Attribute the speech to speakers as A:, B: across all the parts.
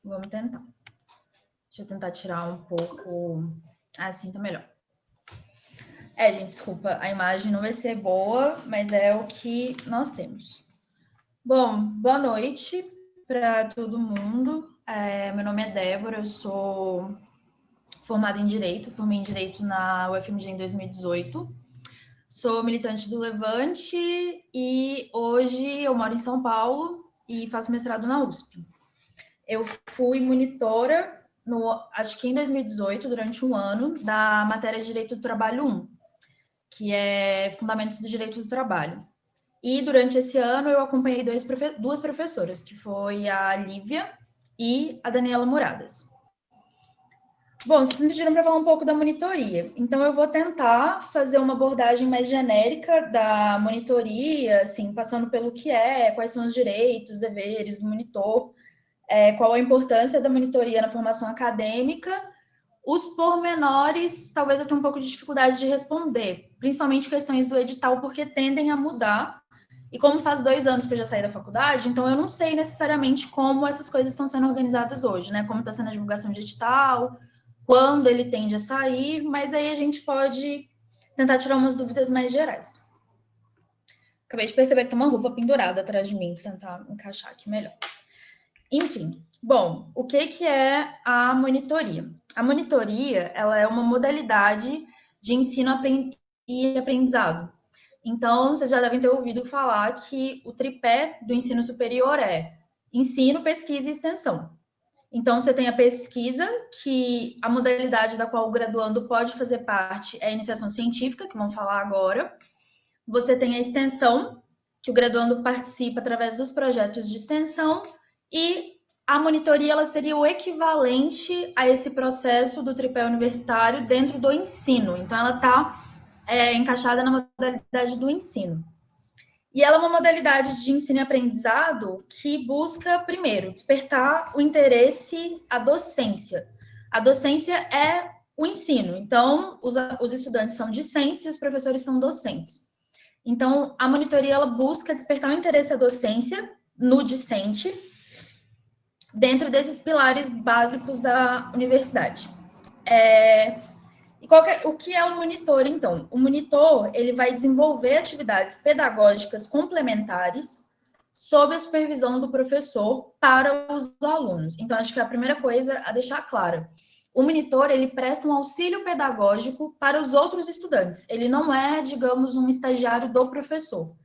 A: Vamos tentar. Deixa eu tentar tirar um pouco... Assim tá melhor. Gente, desculpa, a imagem não vai ser boa, mas é o que nós temos. Bom, boa noite para todo mundo. Meu nome é Débora, eu sou formada em Direito, formei em Direito na UFMG em 2018. Sou militante do Levante e hoje eu moro em São Paulo e faço mestrado na USP. Eu fui monitora, acho que em 2018, durante um ano, da matéria de Direito do Trabalho 1, que é Fundamentos do Direito do Trabalho. E durante esse ano eu acompanhei duas professoras, que foi a Lívia e a Daniela Muradas. Bom, vocês me pediram para falar um pouco da monitoria, então eu vou tentar fazer uma abordagem mais genérica da monitoria, assim, passando pelo que quais são os direitos, deveres do monitor, qual a importância da monitoria na formação acadêmica. Os pormenores, talvez eu tenha um pouco de dificuldade de responder, principalmente questões do edital, porque tendem a mudar. E como faz 2 anos que eu já saí da faculdade, então eu não sei necessariamente como essas coisas estão sendo organizadas hoje, né? Como está sendo a divulgação de edital, quando ele tende a sair, mas aí a gente pode tentar tirar umas dúvidas mais gerais. Acabei de perceber que tem uma roupa pendurada atrás de mim, vou tentar encaixar aqui melhor. Enfim, bom, o que é a monitoria? A monitoria, ela é uma modalidade de ensino e aprendizado. Então, vocês já devem ter ouvido falar que o tripé do ensino superior é ensino, pesquisa e extensão. Então, você tem a pesquisa, que a modalidade da qual o graduando pode fazer parte é a iniciação científica, que vamos falar agora. Você tem a extensão, que o graduando participa através dos projetos de extensão, e a monitoria ela seria o equivalente a esse processo do tripé universitário dentro do ensino. Então, ela está encaixada na modalidade do ensino. E ela é uma modalidade de ensino e aprendizado que busca, primeiro, despertar o interesse à docência. A docência é o ensino, então os estudantes são discentes e os professores são docentes. Então, a monitoria ela busca despertar o interesse à docência no discente, dentro desses pilares básicos da universidade. O que é o monitor, então? O monitor ele vai desenvolver atividades pedagógicas complementares sob a supervisão do professor para os alunos. Então, acho que é a primeira coisa a deixar clara. O monitor, ele presta um auxílio pedagógico para os outros estudantes. Ele não é, digamos, um estagiário do professor.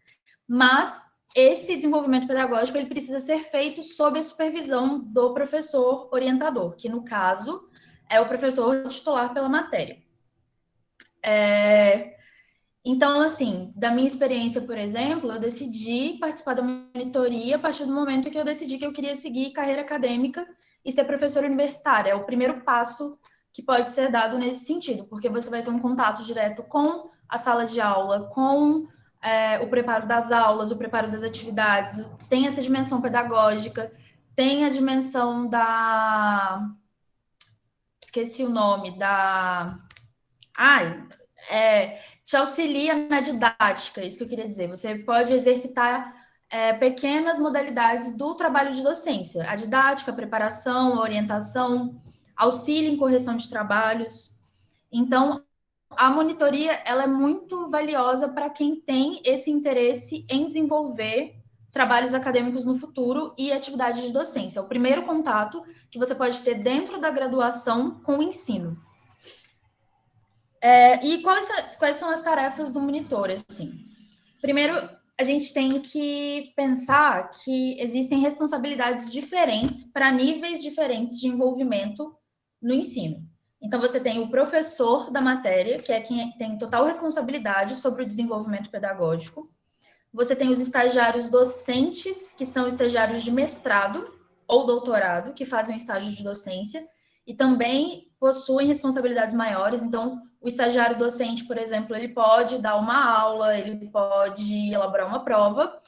A: Mas esse desenvolvimento pedagógico, ele precisa ser feito sob a supervisão do professor orientador, que no caso é o professor titular pela matéria. Então, assim, da minha experiência, por exemplo, eu decidi participar da monitoria a partir do momento que eu decidi que eu queria seguir carreira acadêmica e ser professora universitária. É o primeiro passo que pode ser dado nesse sentido, porque você vai ter um contato direto com a sala de aula, com o preparo das aulas, o preparo das atividades, tem essa dimensão pedagógica, tem a dimensão da... Esqueci o nome, te auxilia na didática, isso que eu queria dizer. Você pode exercitar pequenas modalidades do trabalho de docência. A didática, a preparação, a orientação, auxílio em correção de trabalhos. Então, a monitoria ela é muito valiosa para quem tem esse interesse em desenvolver trabalhos acadêmicos no futuro e atividades de docência. É o primeiro contato que você pode ter dentro da graduação com o ensino. E quais são as tarefas do monitor, assim? Primeiro, a gente tem que pensar que existem responsabilidades diferentes para níveis diferentes de envolvimento no ensino. Então, você tem o professor da matéria, que é quem tem total responsabilidade sobre o desenvolvimento pedagógico. Você tem os estagiários docentes, que são estagiários de mestrado ou doutorado, que fazem o estágio de docência, e também possuem responsabilidades maiores. Então, o estagiário docente, por exemplo, ele pode dar uma aula, ele pode elaborar uma prova.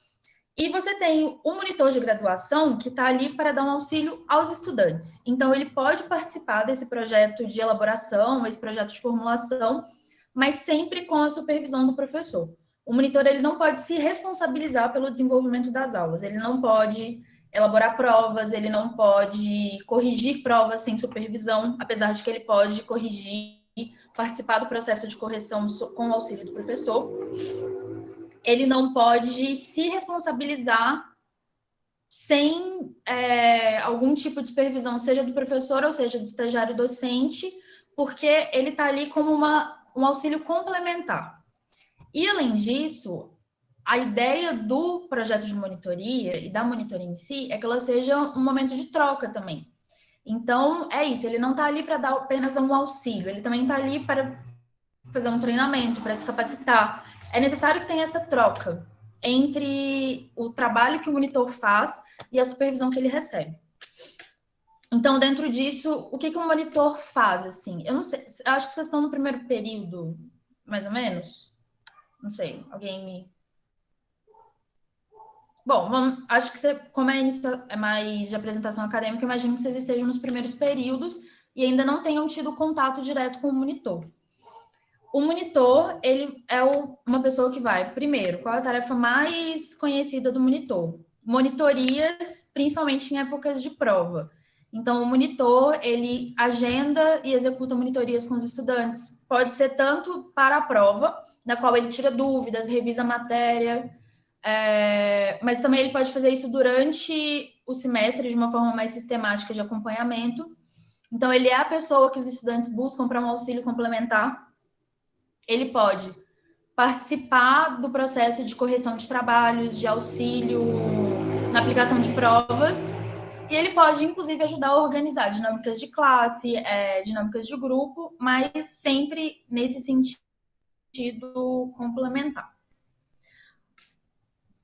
A: E você tem o monitor de graduação, que está ali para dar um auxílio aos estudantes. Então, ele pode participar desse projeto de elaboração, esse projeto de formulação, mas sempre com a supervisão do professor. O monitor ele não pode se responsabilizar pelo desenvolvimento das aulas, ele não pode elaborar provas, ele não pode corrigir provas sem supervisão, apesar de que ele pode corrigir, participar do processo de correção com o auxílio do professor. Ele não pode se responsabilizar sem algum tipo de supervisão, seja do professor ou seja do estagiário docente, porque ele está ali como um auxílio complementar. E, além disso, a ideia do projeto de monitoria e da monitoria em si é que ela seja um momento de troca também. Então, é isso, ele não está ali para dar apenas um auxílio, ele também está ali para fazer um treinamento, para se capacitar. É necessário que tenha essa troca entre o trabalho que o monitor faz e a supervisão que ele recebe. Então, dentro disso, o que o monitor faz, assim? Eu não sei, acho que vocês estão no primeiro período, mais ou menos? Não sei, alguém me... Bom, acho que você, como é mais de apresentação acadêmica, imagino que vocês estejam nos primeiros períodos e ainda não tenham tido contato direto com o monitor. O monitor, ele é uma pessoa que vai, primeiro, qual é a tarefa mais conhecida do monitor? Monitorias, principalmente em épocas de prova. Então, o monitor, ele agenda e executa monitorias com os estudantes. Pode ser tanto para a prova, na qual ele tira dúvidas, revisa a matéria, mas também ele pode fazer isso durante o semestre de uma forma mais sistemática de acompanhamento. Então, ele é a pessoa que os estudantes buscam para um auxílio complementar. Ele pode participar do processo de correção de trabalhos, de auxílio na aplicação de provas, e ele pode, inclusive, ajudar a organizar dinâmicas de classe, dinâmicas de grupo, mas sempre nesse sentido complementar.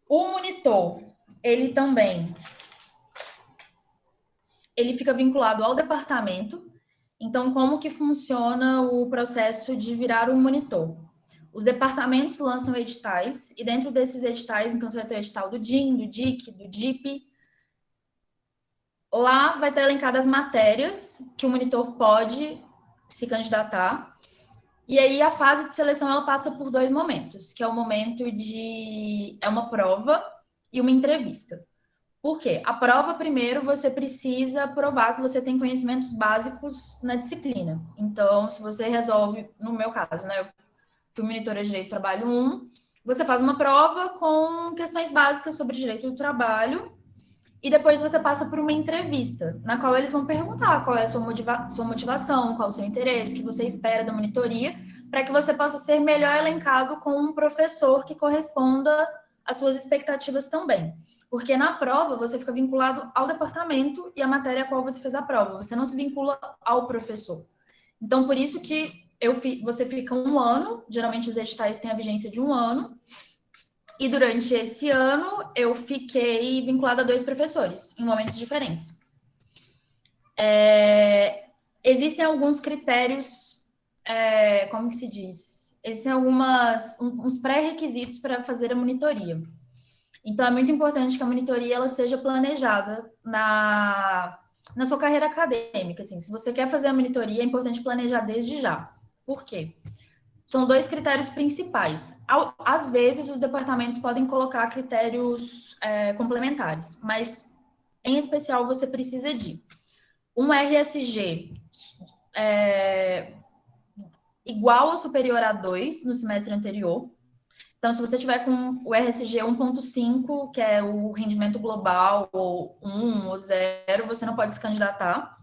A: O monitor, ele também fica vinculado ao departamento. Então, como que funciona o processo de virar um monitor? Os departamentos lançam editais, e dentro desses editais, então, você vai ter o edital do DIN, do DIC, do DIP. Lá vai estar elencadas as matérias que o monitor pode se candidatar. E aí, a fase de seleção, ela passa por 2 momentos, que é o momento de... é uma prova e uma entrevista. Por quê? A prova, primeiro, você precisa provar que você tem conhecimentos básicos na disciplina. Então, se você resolve, no meu caso, né, eu fui monitora de Direito do Trabalho 1, você faz uma prova com questões básicas sobre direito do trabalho e depois você passa por uma entrevista, na qual eles vão perguntar qual é a sua motivação, qual é o seu interesse, o que você espera da monitoria, para que você possa ser melhor elencado com um professor que corresponda às suas expectativas também. Porque na prova você fica vinculado ao departamento e à matéria a qual você fez a prova, você não se vincula ao professor. Então, por isso que você fica 1 ano, geralmente os editais têm a vigência de 1 ano, e durante esse ano eu fiquei vinculada a 2 professores, em momentos diferentes. Existem alguns critérios, como que se diz? Existem uns pré-requisitos para fazer a monitoria. Então, é muito importante que a monitoria ela seja planejada na sua carreira acadêmica. Assim, se você quer fazer a monitoria, é importante planejar desde já. Por quê? São 2 critérios principais. Às vezes, os departamentos podem colocar critérios complementares, mas, em especial, você precisa de um RSG igual ou superior a 2 no semestre anterior. Então, se você tiver com o RSG 1.5, que é o rendimento global, ou 1 ou 0, você não pode se candidatar.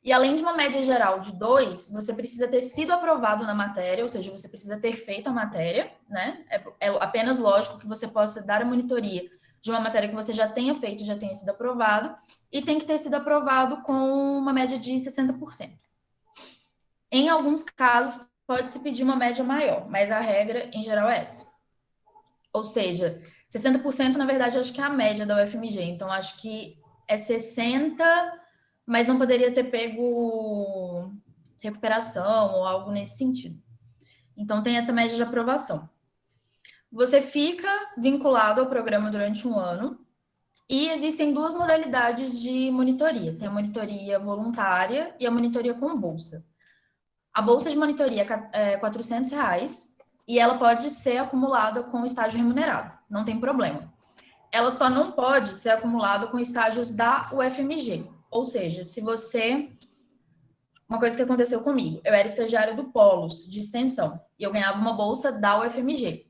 A: E além de uma média geral de 2, você precisa ter sido aprovado na matéria, ou seja, você precisa ter feito a matéria, né? É apenas lógico que você possa dar a monitoria de uma matéria que você já tenha feito, já tenha sido aprovado, e tem que ter sido aprovado com uma média de 60%. Em alguns casos, pode-se pedir uma média maior, mas a regra, em geral, é essa. Ou seja, 60%, na verdade, acho que é a média da UFMG. Então, acho que é 60%, mas não poderia ter pego recuperação ou algo nesse sentido. Então, tem essa média de aprovação. Você fica vinculado ao programa durante 1 ano e existem 2 modalidades de monitoria. Tem a monitoria voluntária e a monitoria com bolsa. A bolsa de monitoria é R$400 e ela pode ser acumulada com estágio remunerado, não tem problema. ela só não pode ser acumulada com estágios da UFMG. Ou seja, se você... Uma coisa que aconteceu comigo, eu era estagiária do Polos, de extensão, e eu ganhava uma bolsa da UFMG.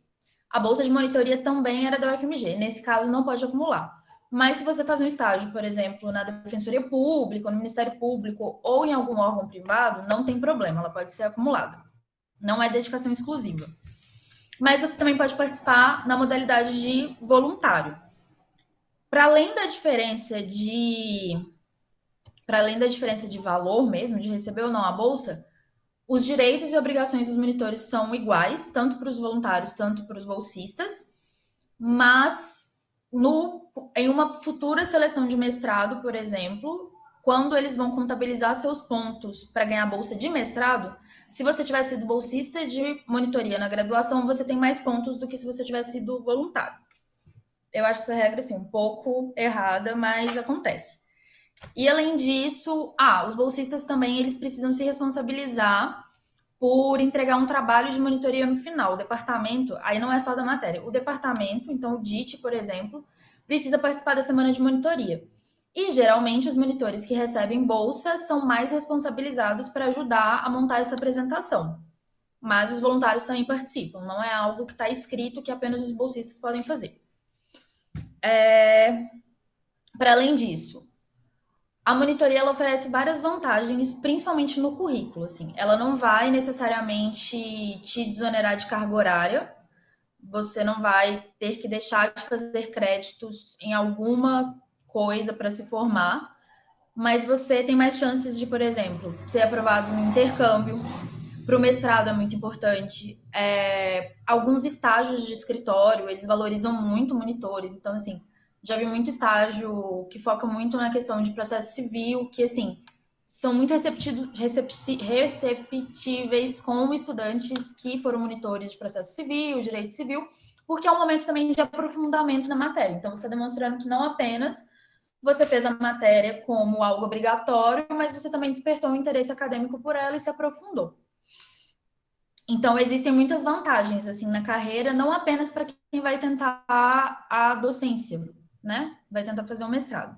A: A bolsa de monitoria também era da UFMG, nesse caso não pode acumular. Mas se você faz um estágio, por exemplo, na Defensoria Pública, no Ministério Público ou em algum órgão privado, não tem problema, ela pode ser acumulada. Não é dedicação exclusiva. Mas você também pode participar na modalidade de voluntário. Para além da diferença de valor mesmo, de receber ou não a bolsa, os direitos e obrigações dos monitores são iguais, tanto para os voluntários, tanto para os bolsistas, mas em uma futura seleção de mestrado, por exemplo, quando eles vão contabilizar seus pontos para ganhar a bolsa de mestrado, se você tivesse sido bolsista de monitoria na graduação, você tem mais pontos do que se você tivesse sido voluntário. Eu acho essa regra assim, um pouco errada, mas acontece. E além disso, os bolsistas também eles precisam se responsabilizar por entregar um trabalho de monitoria no final. O departamento, aí não é só da matéria, o departamento, então o DIT, por exemplo, precisa participar da semana de monitoria. E geralmente os monitores que recebem bolsa são mais responsabilizados para ajudar a montar essa apresentação. Mas os voluntários também participam, não é algo que está escrito que apenas os bolsistas podem fazer. Para além disso, a monitoria ela oferece várias vantagens, principalmente no currículo. Assim. Ela não vai necessariamente te desonerar de carga horária, você não vai ter que deixar de fazer créditos em alguma coisa para se formar, mas você tem mais chances de, por exemplo, ser aprovado no intercâmbio. Para o mestrado é muito importante. Alguns estágios de escritório, eles valorizam muito monitores. Então, assim, já vi muito estágio que foca muito na questão de processo civil, que, assim, são muito receptíveis com estudantes que foram monitores de processo civil, direito civil, porque é um momento também de aprofundamento na matéria. Então, você está demonstrando que não apenas você fez a matéria como algo obrigatório, mas você também despertou um interesse acadêmico por ela e se aprofundou. Então, existem muitas vantagens assim na carreira, não apenas para quem vai tentar a docência, né? Vai tentar fazer um mestrado.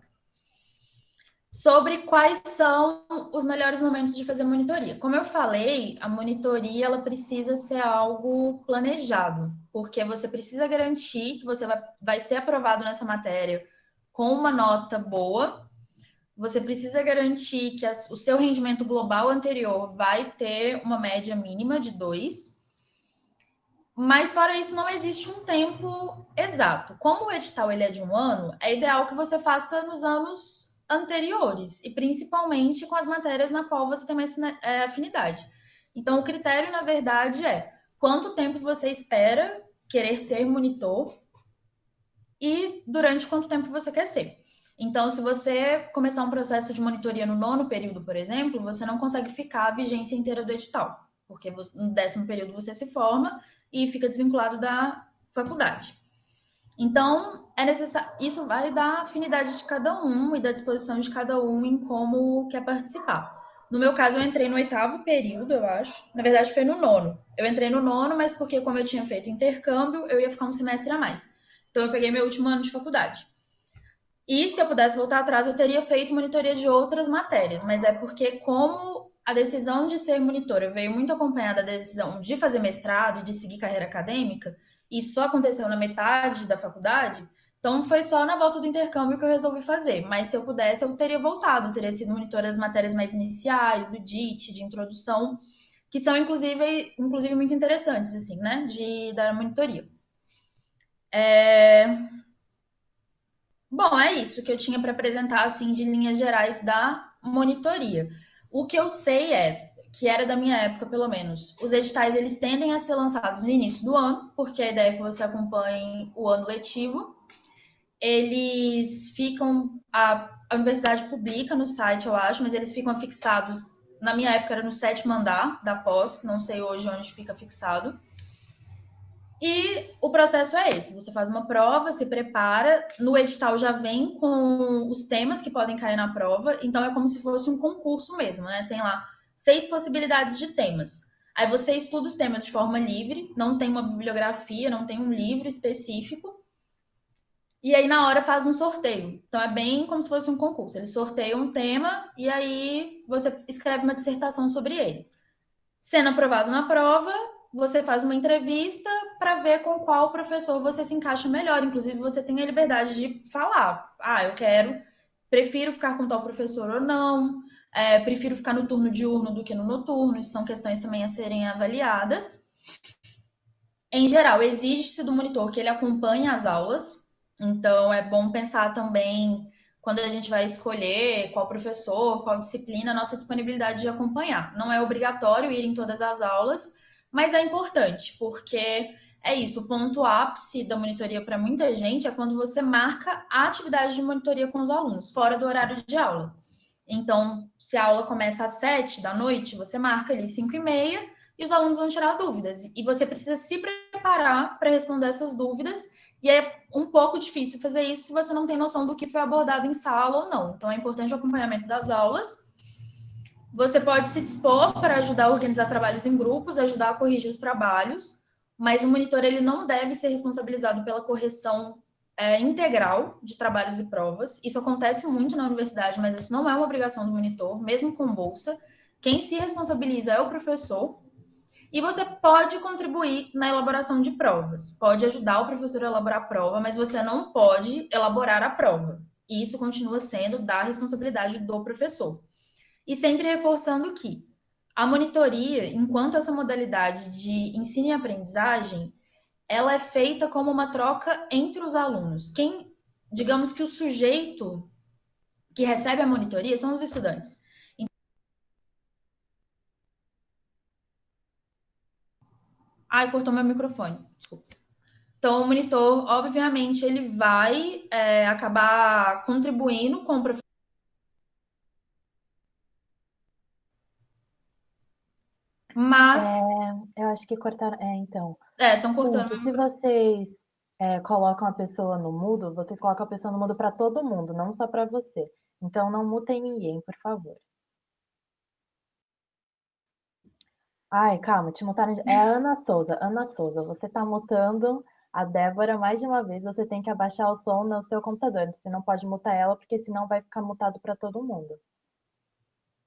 A: Sobre quais são os melhores momentos de fazer monitoria. Como eu falei, a monitoria ela precisa ser algo planejado, porque você precisa garantir que você vai ser aprovado nessa matéria com uma nota boa. Você precisa garantir que o seu rendimento global anterior vai ter uma média mínima de 2. Mas, fora isso, não existe um tempo exato. Como o edital ele é de um ano, é ideal que você faça nos anos anteriores, e principalmente com as matérias na qual você tem mais afinidade. Então, o critério, na verdade, é quanto tempo você espera querer ser monitor e durante quanto tempo você quer ser. Então, se você começar um processo de monitoria no 9º período, por exemplo, você não consegue ficar a vigência inteira do edital, porque no 10º período você se forma e fica desvinculado da faculdade. Então, é necessário. Isso vai da afinidade de cada um e da disposição de cada um em como quer participar. No meu caso, eu entrei no 8º período, eu acho. Na verdade, foi no 9º. Eu entrei no 9º, mas porque, como eu tinha feito intercâmbio, eu ia ficar um semestre a mais. Então, eu peguei meu último ano de faculdade. E se eu pudesse voltar atrás, eu teria feito monitoria de outras matérias, mas é porque, como a decisão de ser monitora veio muito acompanhada da decisão de fazer mestrado e de seguir carreira acadêmica, e só aconteceu na metade da faculdade, então foi só na volta do intercâmbio que eu resolvi fazer. Mas se eu pudesse, eu teria voltado, teria sido monitora das matérias mais iniciais, do DIT, de introdução, que são inclusive muito interessantes, assim, né, da monitoria. Bom, é isso que eu tinha para apresentar, assim, de linhas gerais da monitoria. O que eu sei que era da minha época, pelo menos, os editais, eles tendem a ser lançados no início do ano, porque a ideia é que você acompanhe o ano letivo. Eles ficam, a universidade publica no site, eu acho, mas eles ficam fixados, na minha época era no 7º andar da pós, não sei hoje onde fica fixado. E o processo é esse: você faz uma prova, se prepara, no edital já vem com os temas que podem cair na prova, então é como se fosse um concurso mesmo, né? Tem lá 6 possibilidades de temas. Aí você estuda os temas de forma livre, não tem uma bibliografia, não tem um livro específico. e aí na hora faz um sorteio. Então é bem como se fosse um concurso. Eles sorteiam um tema e aí você escreve uma dissertação sobre ele. Sendo aprovado na prova, você faz uma entrevista para ver com qual professor você se encaixa melhor. Inclusive, você tem a liberdade de falar: ah, prefiro ficar com tal professor ou não, prefiro ficar no turno diurno do que no noturno. Isso são questões também a serem avaliadas. Em geral, exige-se do monitor que ele acompanhe as aulas, então é bom pensar também, quando a gente vai escolher qual professor, qual disciplina, a nossa disponibilidade de acompanhar. Não é obrigatório ir em todas as aulas, mas é importante, porque é isso, o ponto ápice da monitoria para muita gente é quando você marca a atividade de monitoria com os alunos, fora do horário de aula. Então, se a aula começa às 7 da noite, você marca ali 5h30 e os alunos vão tirar dúvidas. E você precisa se preparar para responder essas dúvidas. E é um pouco difícil fazer isso se você não tem noção do que foi abordado em sala ou não. Então, é importante o acompanhamento das aulas. Você pode se dispor para ajudar a organizar trabalhos em grupos, ajudar a corrigir os trabalhos, mas o monitor ele não deve ser responsabilizado pela correção integral de trabalhos e provas. Isso acontece muito na universidade, mas isso não é uma obrigação do monitor, mesmo com bolsa. Quem se responsabiliza é o professor. E você pode contribuir na elaboração de provas. Pode ajudar o professor a elaborar a prova, mas você não pode elaborar a prova. E isso continua sendo da responsabilidade do professor. E sempre reforçando que a monitoria, enquanto essa modalidade de ensino e aprendizagem, ela é feita como uma troca entre os alunos. Digamos que o sujeito que recebe a monitoria são os estudantes. Ai, cortou meu microfone, desculpa. Então, o monitor, obviamente, ele vai acabar contribuindo com o professor. Mas.
B: Eu acho que cortaram. Então.
A: Estão cortando.
B: Gente, se vocês colocam a pessoa no mudo, vocês colocam a pessoa no mudo para todo mundo, não só para você. Então, não mutem ninguém, por favor. Ai, calma, te mutaram. É a Ana Souza. Ana Souza, você está mutando a Débora mais de uma vez. Você tem que abaixar o som no seu computador. Você não pode mutar ela, porque senão vai ficar mutado para todo mundo.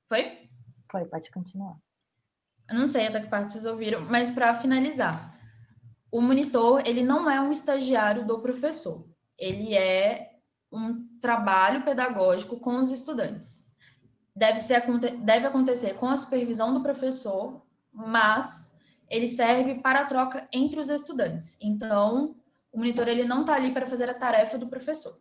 A: Foi?
B: Foi, pode continuar.
A: Eu não sei até que parte vocês ouviram, mas para finalizar, o monitor ele não é um estagiário do professor. Ele é um trabalho pedagógico com os estudantes. Deve acontecer com a supervisão do professor, mas ele serve para a troca entre os estudantes. Então, o monitor ele não está ali para fazer a tarefa do professor.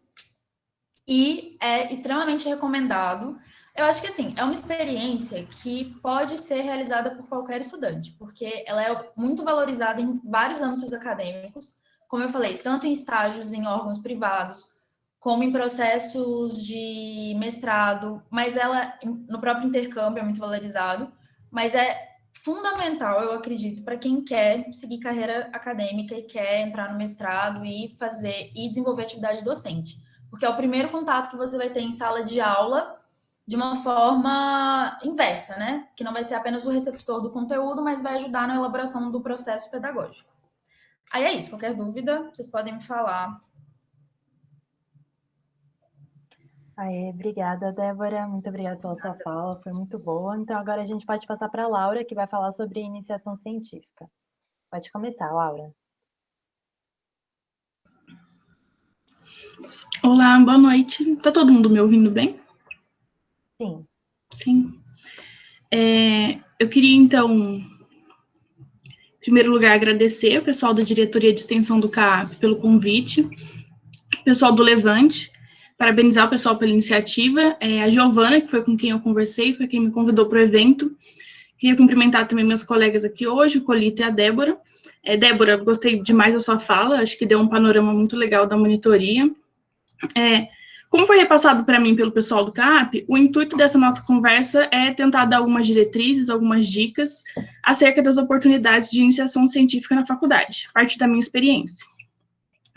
A: E é extremamente recomendado. Eu acho que assim, é uma experiência que pode ser realizada por qualquer estudante, porque ela é muito valorizada em vários âmbitos acadêmicos, como eu falei, tanto em estágios em órgãos privados, como em processos de mestrado, mas ela, no próprio intercâmbio, é muito valorizado, mas é fundamental, eu acredito, para quem quer seguir carreira acadêmica e quer entrar no mestrado e desenvolver atividade docente, porque é o primeiro contato que você vai ter em sala de aula de uma forma inversa, né? Que não vai ser apenas o receptor do conteúdo, mas vai ajudar na elaboração do processo pedagógico. Aí é isso, qualquer dúvida, vocês podem me falar.
B: Obrigada, Débora. Muito obrigada pela sua fala, foi muito boa. Então, agora a gente pode passar para a Laura, que vai falar sobre iniciação científica. Pode começar, Laura.
C: Olá, boa noite. Tá todo mundo me ouvindo bem?
B: Sim.
C: Sim. Eu queria, então, em primeiro lugar, agradecer ao pessoal da diretoria de extensão do CAP pelo convite, pessoal do Levante, parabenizar o pessoal pela iniciativa, a Giovana, que foi com quem eu conversei, foi quem me convidou para o evento. Queria cumprimentar também meus colegas aqui hoje, o Colita e a Débora. Débora, gostei demais da sua fala, acho que deu um panorama muito legal da monitoria. Como foi repassado para mim pelo pessoal do CAP, o intuito dessa nossa conversa é tentar dar algumas diretrizes, algumas dicas acerca das oportunidades de iniciação científica na faculdade, a partir da minha experiência.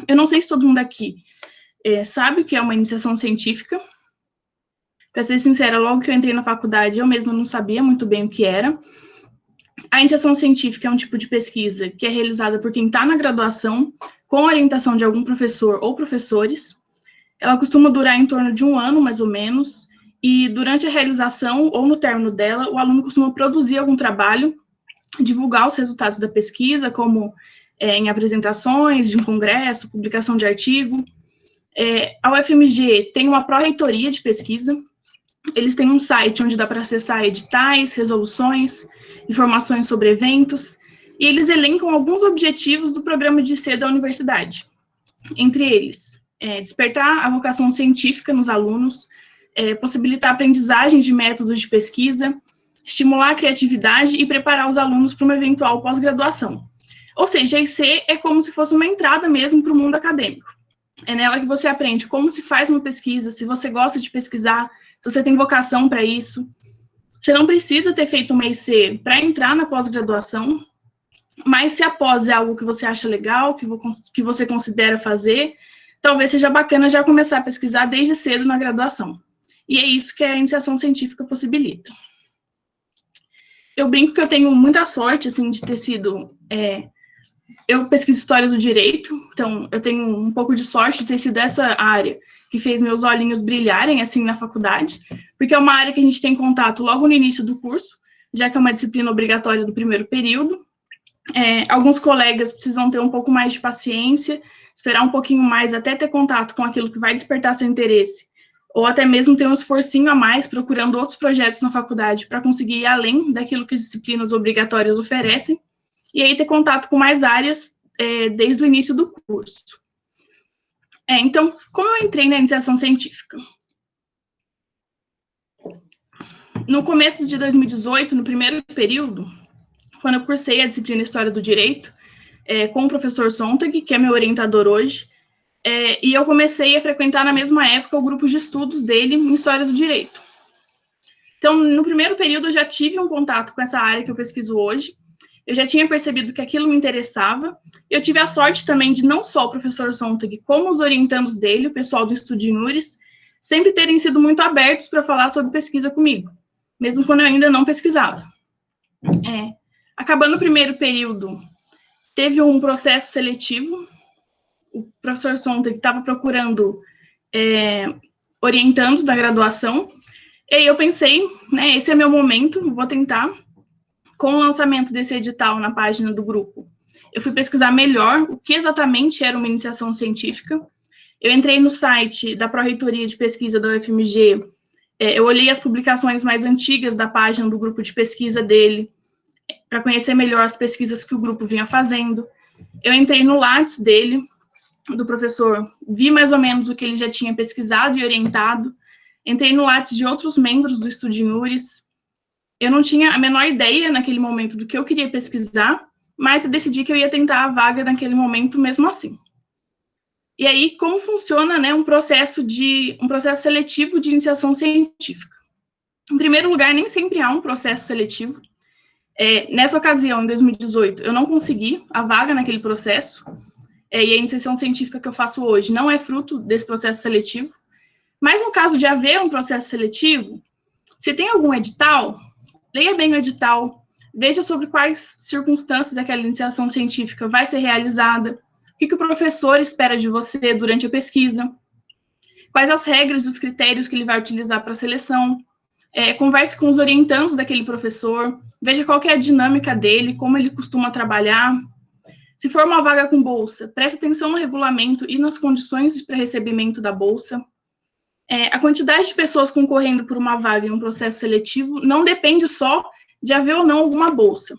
C: Eu não sei se todo mundo aqui sabe o que é uma iniciação científica. Para ser sincera, logo que eu entrei na faculdade, eu mesma não sabia muito bem o que era. A iniciação científica é um tipo de pesquisa que é realizada por quem está na graduação, com a orientação de algum professor ou professores. Ela costuma durar em torno de 1 ano, mais ou menos, e durante a realização ou no término dela, o aluno costuma produzir algum trabalho, divulgar os resultados da pesquisa, como em apresentações de um congresso, publicação de artigo. A UFMG tem uma pró-reitoria de pesquisa. Eles têm um site onde dá para acessar editais, resoluções, informações sobre eventos, e eles elencam alguns objetivos do programa de IC da universidade. Entre eles, despertar a vocação científica nos alunos, possibilitar a aprendizagem de métodos de pesquisa, estimular a criatividade e preparar os alunos para uma eventual pós-graduação. Ou seja, a IC é como se fosse uma entrada mesmo para o mundo acadêmico. É nela que você aprende como se faz uma pesquisa, se você gosta de pesquisar, se você tem vocação para isso. Você não precisa ter feito uma IC para entrar na pós-graduação, mas se a pós é algo que você acha legal, que você considera fazer, talvez seja bacana já começar a pesquisar desde cedo na graduação. E é isso que a iniciação científica possibilita. Eu brinco que eu tenho muita sorte, assim, de ter sido... eu pesquiso História do Direito, então eu tenho um pouco de sorte de ter sido essa área que fez meus olhinhos brilharem, assim, na faculdade, porque é uma área que a gente tem contato logo no início do curso, já que é uma disciplina obrigatória do primeiro período. Alguns colegas precisam ter um pouco mais de paciência, esperar um pouquinho mais até ter contato com aquilo que vai despertar seu interesse, ou até mesmo ter um esforcinho a mais procurando outros projetos na faculdade para conseguir ir além daquilo que as disciplinas obrigatórias oferecem, e aí ter contato com mais áreas desde o início do curso. Então, como eu entrei na iniciação científica? No começo de 2018, no primeiro período, quando eu cursei a disciplina História do Direito, com o professor Sontag, que é meu orientador hoje, e eu comecei a frequentar na mesma época o grupo de estudos dele em História do Direito. Então, no primeiro período, eu já tive um contato com essa área que eu pesquiso hoje, eu já tinha percebido que aquilo me interessava, eu tive a sorte também de não só o professor Sontag, como os orientandos dele, o pessoal do Estudo Inures, sempre terem sido muito abertos para falar sobre pesquisa comigo, mesmo quando eu ainda não pesquisava. Acabando o primeiro período, teve um processo seletivo, o professor Sontag estava procurando orientandos da graduação, e aí eu pensei, né, esse é meu momento, vou tentar. Com o lançamento desse edital na página do grupo, eu fui pesquisar melhor o que exatamente era uma iniciação científica. Eu entrei no site da Pró-Reitoria de Pesquisa da UFMG, eu olhei as publicações mais antigas da página do grupo de pesquisa dele, para conhecer melhor as pesquisas que o grupo vinha fazendo. Eu entrei no Lattes dele, do professor, vi mais ou menos o que ele já tinha pesquisado e orientado, entrei no Lattes de outros membros do Estudo Inures. Eu não tinha a menor ideia naquele momento do que eu queria pesquisar, mas eu decidi que eu ia tentar a vaga naquele momento mesmo assim. E aí, como funciona, né, um processo seletivo de iniciação científica? Em primeiro lugar, nem sempre há um processo seletivo. Nessa ocasião, em 2018, eu não consegui a vaga naquele processo, e a iniciação científica que eu faço hoje não é fruto desse processo seletivo. Mas no caso de haver um processo seletivo, se tem algum edital, leia bem o edital, veja sobre quais circunstâncias aquela iniciação científica vai ser realizada, o que o professor espera de você durante a pesquisa, quais as regras e os critérios que ele vai utilizar para a seleção, converse com os orientandos daquele professor, veja qual que é a dinâmica dele, como ele costuma trabalhar. Se for uma vaga com bolsa, preste atenção no regulamento e nas condições de pré-recebimento da bolsa. A quantidade de pessoas concorrendo por uma vaga em um processo seletivo não depende só de haver ou não alguma bolsa.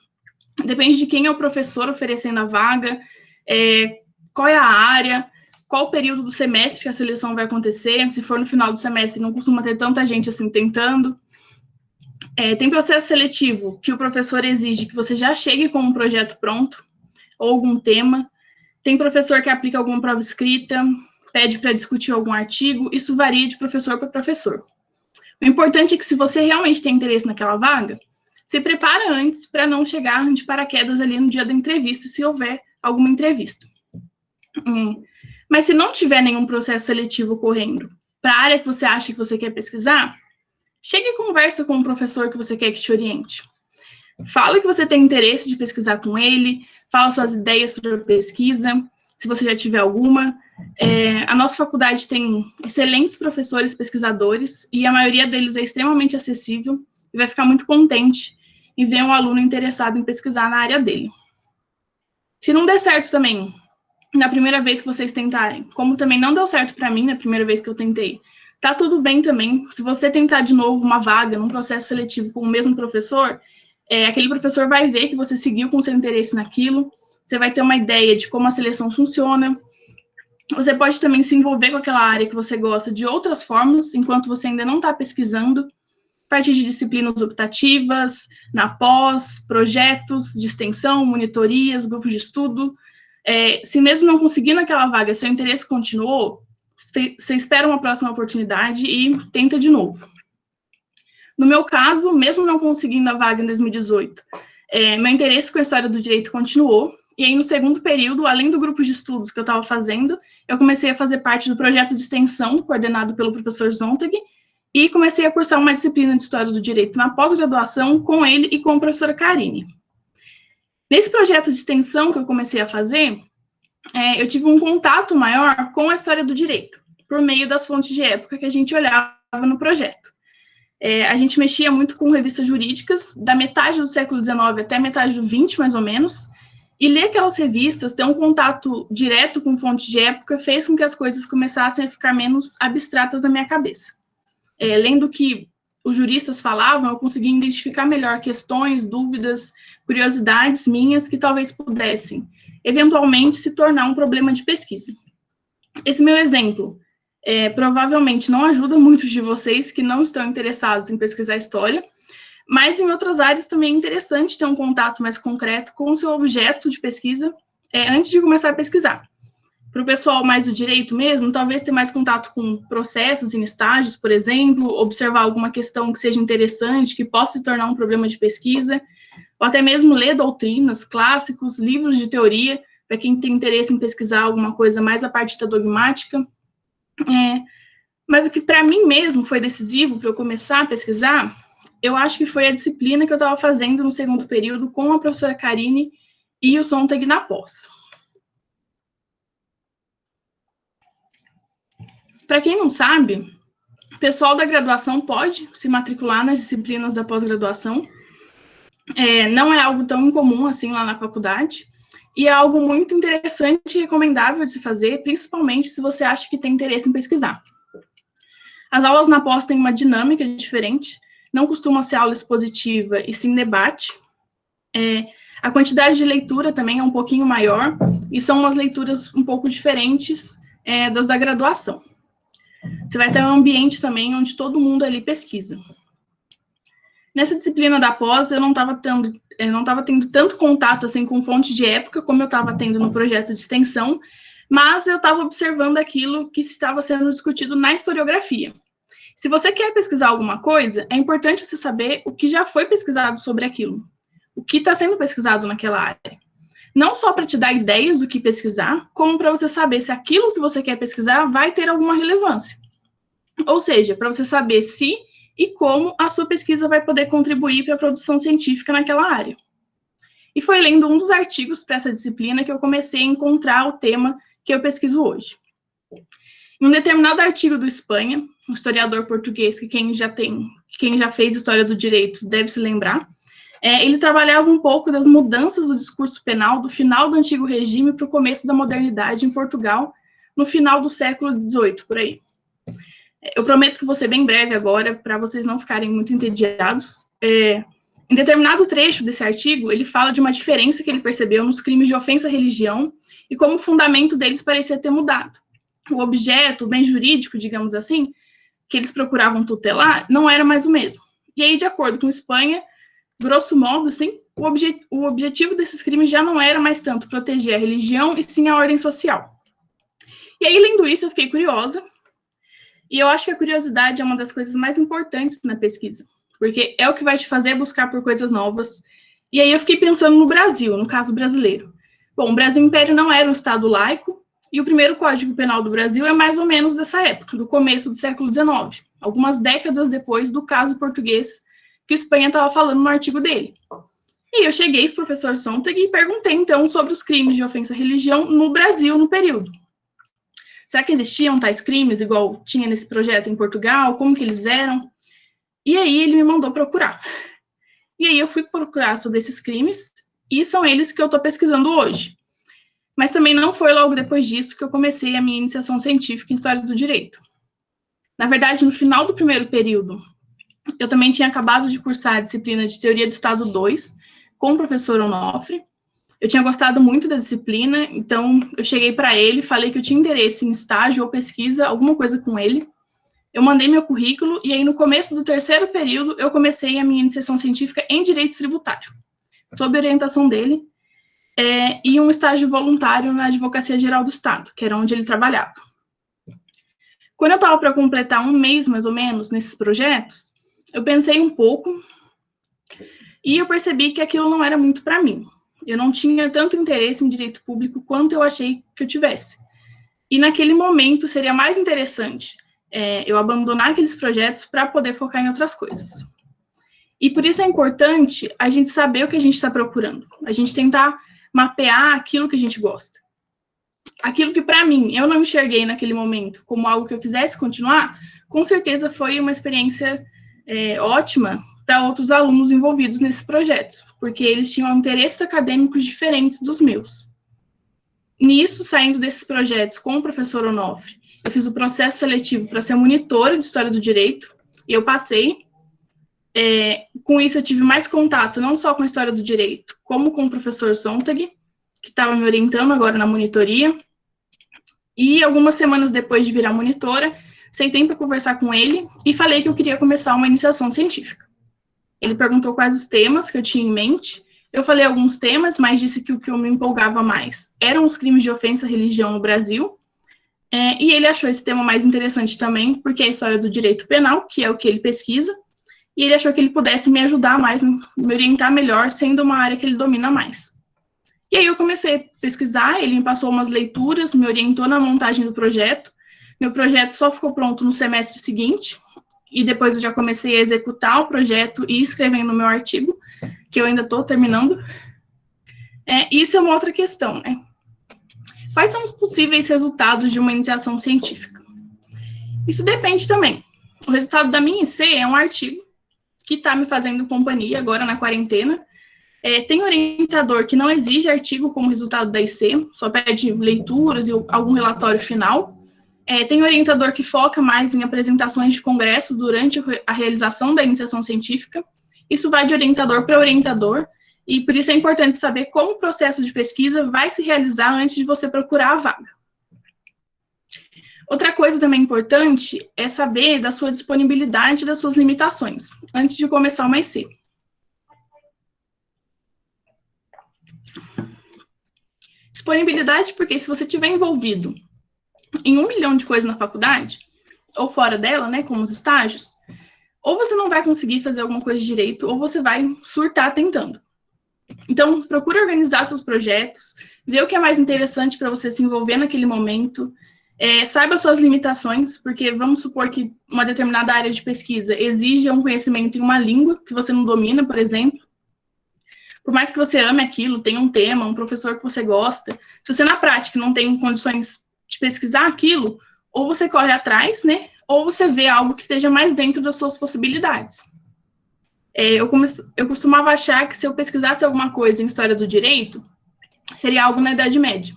C: Depende de quem é o professor oferecendo a vaga, qual é a área, qual o período do semestre que a seleção vai acontecer. Se for no final do semestre, não costuma ter tanta gente assim tentando. Tem processo seletivo que o professor exige que você já chegue com um projeto pronto, ou algum tema. Tem professor que aplica alguma prova escrita, pede para discutir algum artigo, isso varia de professor para professor. O importante é que, se você realmente tem interesse naquela vaga, se prepara antes para não chegar de paraquedas ali no dia da entrevista, se houver alguma entrevista. Mas se não tiver nenhum processo seletivo ocorrendo para a área que você acha que você quer pesquisar, chegue e conversa com o professor que você quer que te oriente. Fala que você tem interesse de pesquisar com ele, fala suas ideias para a pesquisa, se você já tiver alguma. A nossa faculdade tem excelentes professores pesquisadores, e a maioria deles é extremamente acessível, e vai ficar muito contente em ver um aluno interessado em pesquisar na área dele. Se não der certo também, na primeira vez que vocês tentarem, como também não deu certo para mim na primeira vez que eu tentei, tá tudo bem também. Se você tentar de novo uma vaga num processo seletivo com o mesmo professor, aquele professor vai ver que você seguiu com seu interesse naquilo, você vai ter uma ideia de como a seleção funciona. Você pode também se envolver com aquela área que você gosta de outras formas, enquanto você ainda não está pesquisando, a partir de disciplinas optativas, na pós, projetos de extensão, monitorias, grupos de estudo. Se mesmo não conseguindo aquela vaga, seu interesse continuou, você espera uma próxima oportunidade e tenta de novo. No meu caso, mesmo não conseguindo a vaga em 2018, meu interesse com a história do direito continuou, e aí no segundo período, além do grupo de estudos que eu estava fazendo, eu comecei a fazer parte do projeto de extensão, coordenado pelo professor Zontag, e comecei a cursar uma disciplina de História do Direito na pós-graduação com ele e com a professora Karine. Nesse projeto de extensão que eu comecei a fazer, eu tive um contato maior com a história do direito, por meio das fontes de época que a gente olhava no projeto. A gente mexia muito com revistas jurídicas, da metade do século XIX até a metade do XX, mais ou menos, e ler aquelas revistas, ter um contato direto com fontes de época, fez com que as coisas começassem a ficar menos abstratas na minha cabeça. Lendo o que os juristas falavam, eu conseguia identificar melhor questões, dúvidas, curiosidades minhas que talvez pudessem, eventualmente, se tornar um problema de pesquisa. Esse meu exemplo provavelmente não ajuda muitos de vocês que não estão interessados em pesquisar história, mas em outras áreas também é interessante ter um contato mais concreto com o seu objeto de pesquisa antes de começar a pesquisar. Para o pessoal mais do direito mesmo, talvez ter mais contato com processos em estágios, por exemplo, observar alguma questão que seja interessante, que possa se tornar um problema de pesquisa, ou até mesmo ler doutrinas, clássicos, livros de teoria, para quem tem interesse em pesquisar alguma coisa mais a parte da dogmática. Mas o que para mim mesmo foi decisivo para eu começar a pesquisar, eu acho que foi a disciplina que eu estava fazendo no segundo período com a professora Karine e o Zontag na pós. Para quem não sabe, o pessoal da graduação pode se matricular nas disciplinas da pós-graduação. Não é algo tão incomum assim lá na faculdade, e é algo muito interessante e recomendável de se fazer, principalmente se você acha que tem interesse em pesquisar. As aulas na pós têm uma dinâmica diferente, não costuma ser aula expositiva e sim debate. A quantidade de leitura também é um pouquinho maior, e são umas leituras um pouco diferentes das da graduação. Você vai ter um ambiente também onde todo mundo ali pesquisa. Nessa disciplina da pós, eu não estava tendo tanto contato assim, com fontes de época, como eu estava tendo no projeto de extensão, mas eu estava observando aquilo que estava sendo discutido na historiografia. Se você quer pesquisar alguma coisa, é importante você saber o que já foi pesquisado sobre aquilo, o que está sendo pesquisado naquela área. Não só para te dar ideias do que pesquisar, como para você saber se aquilo que você quer pesquisar vai ter alguma relevância. Ou seja, para você saber se e como a sua pesquisa vai poder contribuir para a produção científica naquela área. E foi lendo um dos artigos para essa disciplina que eu comecei a encontrar o tema que eu pesquiso hoje. Em um determinado artigo do Espanha, um historiador português que quem já fez história do direito deve se lembrar, ele trabalhava um pouco das mudanças do discurso penal do final do antigo regime para o começo da modernidade em Portugal, no final do século XVIII, por aí. Eu prometo que vou ser bem breve agora, para vocês não ficarem muito entediados. Em determinado trecho desse artigo, ele fala de uma diferença que ele percebeu nos crimes de ofensa à religião e como o fundamento deles parecia ter mudado. O objeto, o bem jurídico, digamos assim, que eles procuravam tutelar, não era mais o mesmo. E aí, de acordo com Espanha, grosso modo, assim, o objetivo desses crimes já não era mais tanto proteger a religião, e sim a ordem social. E aí, lendo isso, eu fiquei curiosa, e eu acho que a curiosidade é uma das coisas mais importantes na pesquisa, porque é o que vai te fazer buscar por coisas novas. E aí eu fiquei pensando no Brasil, no caso brasileiro. Bom, o Brasil Império não era um Estado laico, e o primeiro Código Penal do Brasil é mais ou menos dessa época, do começo do século XIX, algumas décadas depois do caso português que o Espanha estava falando no artigo dele. E eu cheguei para o professor Sontag e perguntei, então, sobre os crimes de ofensa à religião no Brasil no período. Será que existiam tais crimes, igual tinha nesse projeto em Portugal? Como que eles eram? E aí ele me mandou procurar. E aí eu fui procurar sobre esses crimes, e são eles que eu estou pesquisando hoje. Mas também não foi logo depois disso que eu comecei a minha iniciação científica em História do Direito. Na verdade, no final do primeiro período, eu também tinha acabado de cursar a disciplina de Teoria do Estado 2, com o professor Onofre. Eu tinha gostado muito da disciplina, então eu cheguei para ele, falei que eu tinha interesse em estágio ou pesquisa, alguma coisa com ele. Eu mandei meu currículo, e aí no começo do terceiro período, eu comecei a minha iniciação científica em Direito Tributário, sob orientação dele, e um estágio voluntário na Advocacia Geral do Estado, que era onde ele trabalhava. Quando eu estava para completar um mês, mais ou menos, nesses projetos, eu pensei um pouco, e eu percebi que aquilo não era muito para mim. Eu não tinha tanto interesse em direito público quanto eu achei que eu tivesse. E naquele momento seria mais interessante eu abandonar aqueles projetos para poder focar em outras coisas. E por isso é importante a gente saber o que a gente está procurando, a gente tentar mapear aquilo que a gente gosta. Aquilo que, para mim, eu não enxerguei naquele momento como algo que eu quisesse continuar, com certeza foi uma experiência ótima para outros alunos envolvidos nesses projetos, porque eles tinham interesses acadêmicos diferentes dos meus. Nisso, saindo desses projetos com o professor Onofre, eu fiz o processo seletivo para ser monitora de História do Direito, e eu passei. Com isso, eu tive mais contato, não só com a História do Direito, como com o professor Sontag, que estava me orientando agora na monitoria. E algumas semanas depois de virar monitora, sentei para conversar com ele e falei que eu queria começar uma iniciação científica. Ele perguntou quais os temas que eu tinha em mente. Eu falei alguns temas, mas disse que o que eu me empolgava mais eram os crimes de ofensa à religião no Brasil. E ele achou esse tema mais interessante também, porque é a história do direito penal, que é o que ele pesquisa, e ele achou que ele pudesse me ajudar mais, me orientar melhor, sendo uma área que ele domina mais. E aí eu comecei a pesquisar, ele me passou umas leituras, me orientou na montagem do projeto. Meu projeto só ficou pronto no semestre seguinte, e depois eu já comecei a executar o projeto e escrevendo o meu artigo, que eu ainda estou terminando. Isso é uma outra questão, né? Quais são os possíveis resultados de uma iniciação científica? Isso depende também. O resultado da minha IC é um artigo que está me fazendo companhia agora na quarentena. Tem orientador que não exige artigo como resultado da IC, só pede leituras e algum relatório final. Tem orientador que foca mais em apresentações de congresso durante a realização da iniciação científica. Isso vai de orientador para orientador, e por isso é importante saber como o processo de pesquisa vai se realizar antes de você procurar a vaga. Outra coisa também importante é saber da sua disponibilidade e das suas limitações, antes de começar uma IC. Disponibilidade, porque se você estiver envolvido em 1 milhão de coisas na faculdade, ou fora dela, né, como os estágios, ou você não vai conseguir fazer alguma coisa de direito, ou você vai surtar tentando. Então, procure organizar seus projetos, ver o que é mais interessante para você se envolver naquele momento, saiba suas limitações, porque vamos supor que uma determinada área de pesquisa exija um conhecimento em uma língua que você não domina, por exemplo. Por mais que você ame aquilo, tenha um tema, um professor que você gosta, se você na prática não tem condições de pesquisar aquilo, ou você corre atrás, né, ou você vê algo que esteja mais dentro das suas possibilidades. Eu costumava achar que se eu pesquisasse alguma coisa em História do Direito, seria algo na Idade Média.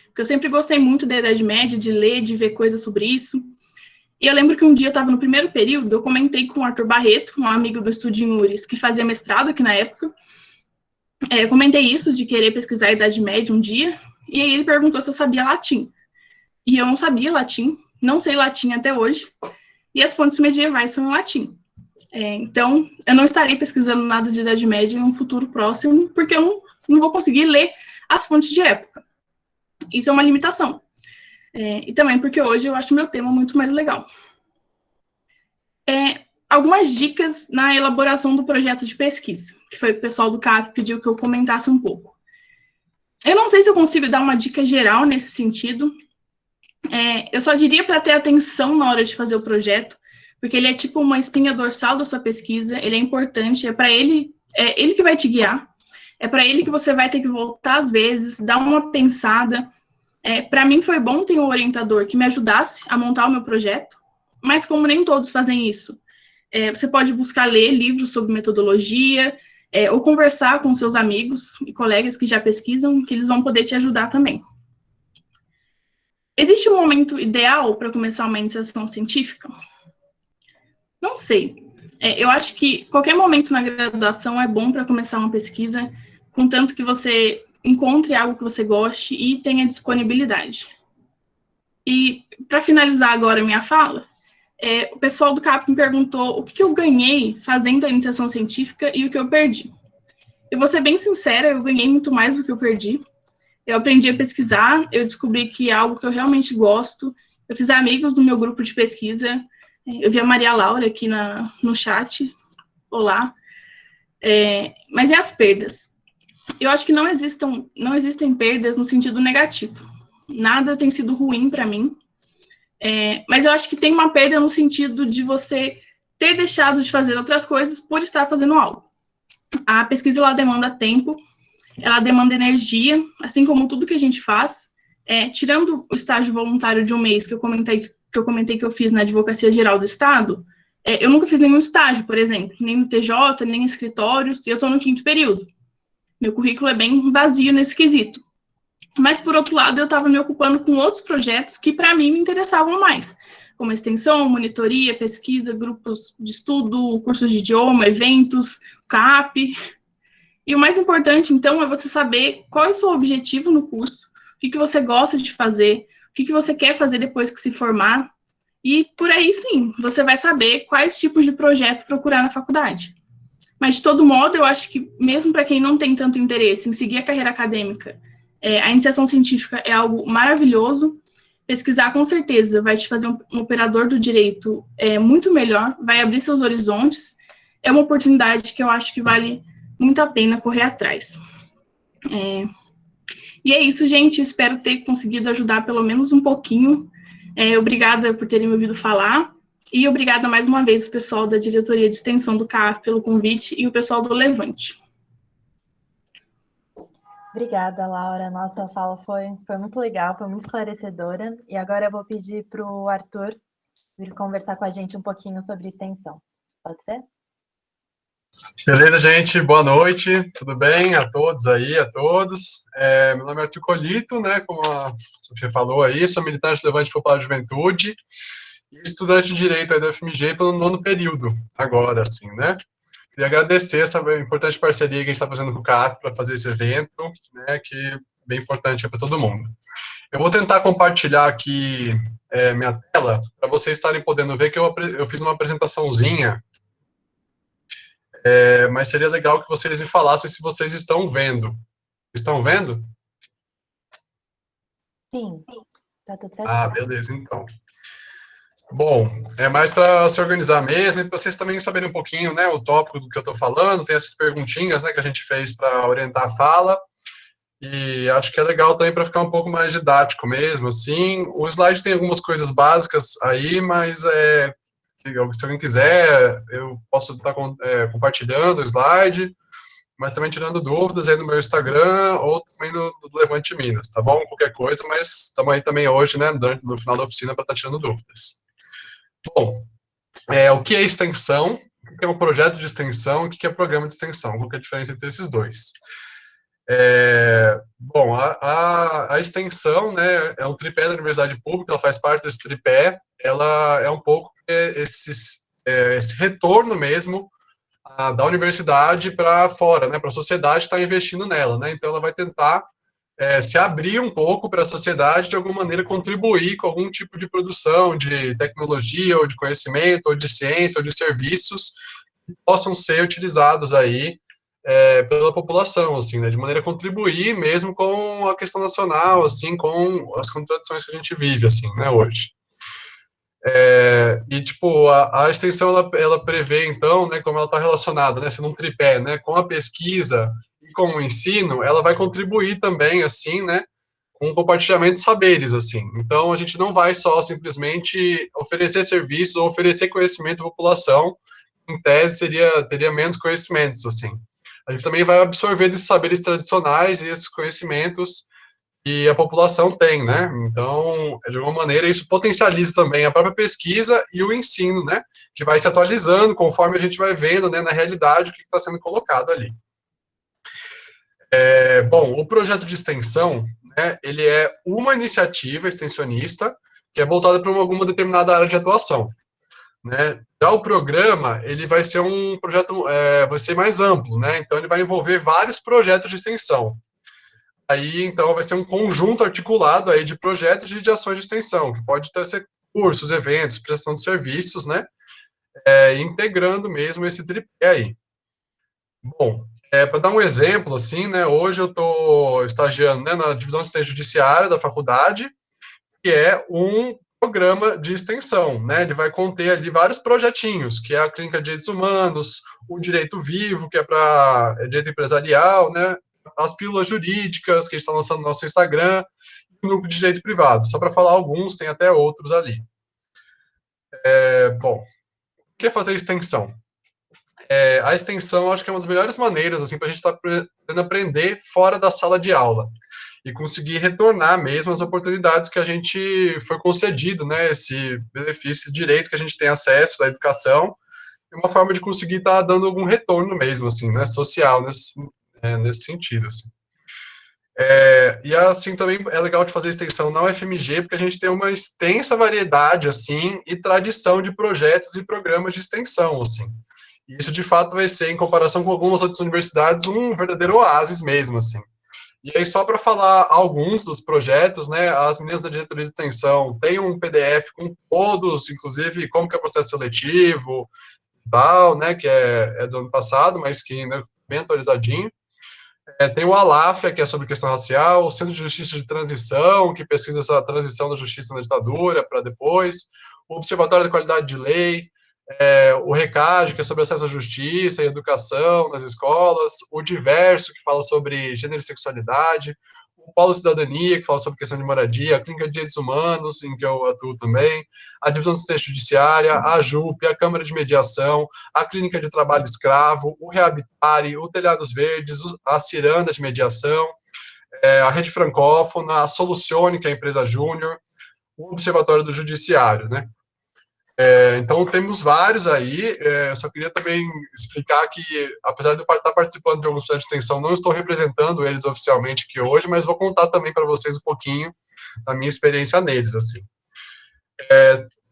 C: Porque eu sempre gostei muito da Idade Média, de ler, de ver coisas sobre isso. E eu lembro que um dia eu estava no primeiro período, eu comentei com o Arthur Barreto, um amigo do Estúdio Inúris, que fazia mestrado aqui na época. Eu comentei isso, de querer pesquisar a Idade Média um dia, e aí ele perguntou se eu sabia latim. E eu não sabia latim, não sei latim até hoje, e as fontes medievais são em latim. Então, eu não estarei pesquisando nada de Idade Média em um futuro próximo, porque eu não vou conseguir ler as fontes de época. Isso é uma limitação. E também porque hoje eu acho o meu tema muito mais legal. Algumas dicas na elaboração do projeto de pesquisa, que foi o pessoal do CAP pediu que eu comentasse um pouco. Eu não sei se eu consigo dar uma dica geral nesse sentido. Eu só diria para ter atenção na hora de fazer o projeto, porque ele é tipo uma espinha dorsal da sua pesquisa, ele é importante, é para ele, ele que vai te guiar. É para ele que você vai ter que voltar às vezes, dar uma pensada. Para mim foi bom ter um orientador que me ajudasse a montar o meu projeto, mas como nem todos fazem isso, você pode buscar ler livros sobre metodologia, ou conversar com seus amigos e colegas que já pesquisam, que eles vão poder te ajudar também. Existe um momento ideal para começar uma iniciação científica? Não sei. Eu acho que qualquer momento na graduação é bom para começar uma pesquisa, contanto que você encontre algo que você goste e tenha disponibilidade. E, para finalizar agora a minha fala, o pessoal do CAP me perguntou o que eu ganhei fazendo a iniciação científica e o que eu perdi. Eu vou ser bem sincera, eu ganhei muito mais do que eu perdi. Eu aprendi a pesquisar, eu descobri que é algo que eu realmente gosto, eu fiz amigos do meu grupo de pesquisa, eu vi a Maria Laura aqui no chat, olá. Mas e as perdas? Eu acho que não existem perdas no sentido negativo. Nada tem sido ruim para mim, mas eu acho que tem uma perda no sentido de você ter deixado de fazer outras coisas por estar fazendo algo. A pesquisa, ela demanda tempo, ela demanda energia, assim como tudo que a gente faz. Tirando o estágio voluntário de um mês que eu comentei que eu fiz na Advocacia Geral do Estado, eu nunca fiz nenhum estágio, por exemplo, nem no TJ, nem em escritórios, e eu estou no 5º período. Meu currículo é bem vazio nesse quesito. Mas, por outro lado, eu estava me ocupando com outros projetos que, para mim, me interessavam mais, como extensão, monitoria, pesquisa, grupos de estudo, cursos de idioma, eventos, CAP. E o mais importante, então, é você saber qual é o seu objetivo no curso, o que você gosta de fazer, o que você quer fazer depois que se formar, e por aí, sim, você vai saber quais tipos de projeto procurar na faculdade. Mas, de todo modo, eu acho que, mesmo para quem não tem tanto interesse em seguir a carreira acadêmica, a iniciação científica é algo maravilhoso. Pesquisar, com certeza, vai te fazer um operador do direito muito melhor, vai abrir seus horizontes. É uma oportunidade que eu acho que vale muito a pena correr atrás. E é isso, gente. Espero ter conseguido ajudar pelo menos um pouquinho. Obrigada por terem me ouvido falar. E obrigada mais uma vez, o pessoal da Diretoria de Extensão do CAF pelo convite e o pessoal do Levante.
B: Obrigada, Laura. Nossa fala foi muito legal, foi muito esclarecedora. E agora eu vou pedir para o Arthur vir conversar com a gente um pouquinho sobre extensão. Pode ser?
D: Beleza, gente? Boa noite, tudo bem a todos aí, a todos? Meu nome é Arthur Colito, né? Como a Sofia falou aí, sou militante do Levante Popular de Juventude e estudante de Direito aí da UFMG pelo 9º período, agora, assim, né? Queria agradecer essa importante parceria que a gente está fazendo com o CAF para fazer esse evento, né? Que é bem importante para todo mundo. Eu vou tentar compartilhar aqui minha tela para vocês estarem podendo ver que eu fiz uma apresentaçãozinha. Mas seria legal que vocês me falassem se vocês estão vendo. Estão vendo?
B: Sim, tá tudo certo.
D: Ah, beleza, então. Bom, é mais para se organizar mesmo e para vocês também saberem um pouquinho, né, o tópico do que eu estou falando. Tem essas perguntinhas, né, que a gente fez para orientar a fala. E acho que é legal também para ficar um pouco mais didático mesmo, assim. O slide tem algumas coisas básicas aí, mas se alguém quiser, eu posso estar compartilhando o slide, mas também tirando dúvidas aí no meu Instagram ou também no Levante Minas, tá bom? Qualquer coisa, mas estamos aí também hoje, né, no final da oficina para estar tirando dúvidas. Bom, o que é extensão? O que é um projeto de extensão? O que é programa de extensão? Qual que é a diferença entre esses dois? Bom, a extensão, né, é um tripé da universidade pública, ela faz parte desse tripé, ela é um pouco esse retorno mesmo da universidade para fora, né, para a sociedade estar investindo nela, né, então ela vai tentar se abrir um pouco para a sociedade, de alguma maneira contribuir com algum tipo de produção de tecnologia, ou de conhecimento, ou de ciência, ou de serviços que possam ser utilizados aí pela população, assim, né, de maneira a contribuir mesmo com a questão nacional, assim, com as contradições que a gente vive, assim, né, hoje. E, tipo, a extensão, ela prevê, então, né, como ela está relacionada, né, sendo um tripé, né, com a pesquisa e com o ensino, ela vai contribuir também, assim, né, com o compartilhamento de saberes, assim. Então, a gente não vai só simplesmente oferecer serviços ou oferecer conhecimento à população, em tese teria menos conhecimentos, assim. a gente também vai absorver esses saberes tradicionais e esses conhecimentos que a população tem, né? Então, de alguma maneira, isso potencializa também a própria pesquisa e o ensino, né? Que vai se atualizando conforme a gente vai vendo, né, na realidade, o que está sendo colocado ali. Bom, o projeto de extensão, né, ele é uma iniciativa extensionista que é voltada para alguma determinada área de atuação, né? Já o programa, ele vai ser um projeto, vai ser mais amplo, né? Então, ele vai envolver vários projetos de extensão. Aí, então, vai ser um conjunto articulado aí de projetos e de ações de extensão, que pode ser cursos, eventos, prestação de serviços, né? Integrando mesmo esse tripé aí. Bom, para dar um exemplo, assim, né? Hoje eu estou estagiando, né, na divisão de assistência judiciária da faculdade, que é um programa de extensão, né? Ele vai conter ali vários projetinhos, que é a Clínica de Direitos Humanos, o Direito Vivo, que é para direito empresarial, né? As pílulas jurídicas, que a gente está lançando no nosso Instagram, e o Núcleo de Direito Privado. Só para falar alguns, tem até outros ali. Bom, o que é fazer extensão? A extensão, acho que é uma das melhores maneiras, assim, para a gente estar podendo aprender fora da sala de aula e conseguir retornar mesmo as oportunidades que a gente foi concedido, né, esse benefício, direito que a gente tem acesso à educação, é uma forma de conseguir estar dando algum retorno mesmo, assim, né, social, nesse sentido, assim. E assim também é legal de fazer extensão na UFMG, porque a gente tem uma extensa variedade, assim, e tradição de projetos e programas de extensão, assim. E isso, de fato, vai ser, em comparação com algumas outras universidades, um verdadeiro oásis mesmo, assim. E aí, só para falar alguns dos projetos, né, as meninas da diretoria de extensão têm um PDF com todos, inclusive, como que é o processo seletivo, tal, né, que é do ano passado, mas que ainda é bem atualizadinho. Tem o ALAFIA, que é sobre questão racial, o Centro de Justiça de Transição, que pesquisa essa transição da justiça na ditadura para depois, o Observatório da Qualidade de Lei, o RECAD, que é sobre acesso à justiça e educação nas escolas, o Diverso, que fala sobre gênero e sexualidade, o Polo Cidadania, que fala sobre questão de moradia, a Clínica de Direitos Humanos, em que eu atuo também, a Divisão de Assistência Judiciária, a JUP, a Câmara de Mediação, a Clínica de Trabalho Escravo, o Reabitare, o Telhados Verdes, a Ciranda de Mediação, a Rede Francófona, a Solucione, que é a empresa júnior, o Observatório do Judiciário, né? Então, temos vários aí, só queria também explicar que, apesar de eu estar participando de alguns projetos de extensão, não estou representando eles oficialmente aqui hoje, mas vou contar também para vocês um pouquinho da minha experiência neles, assim.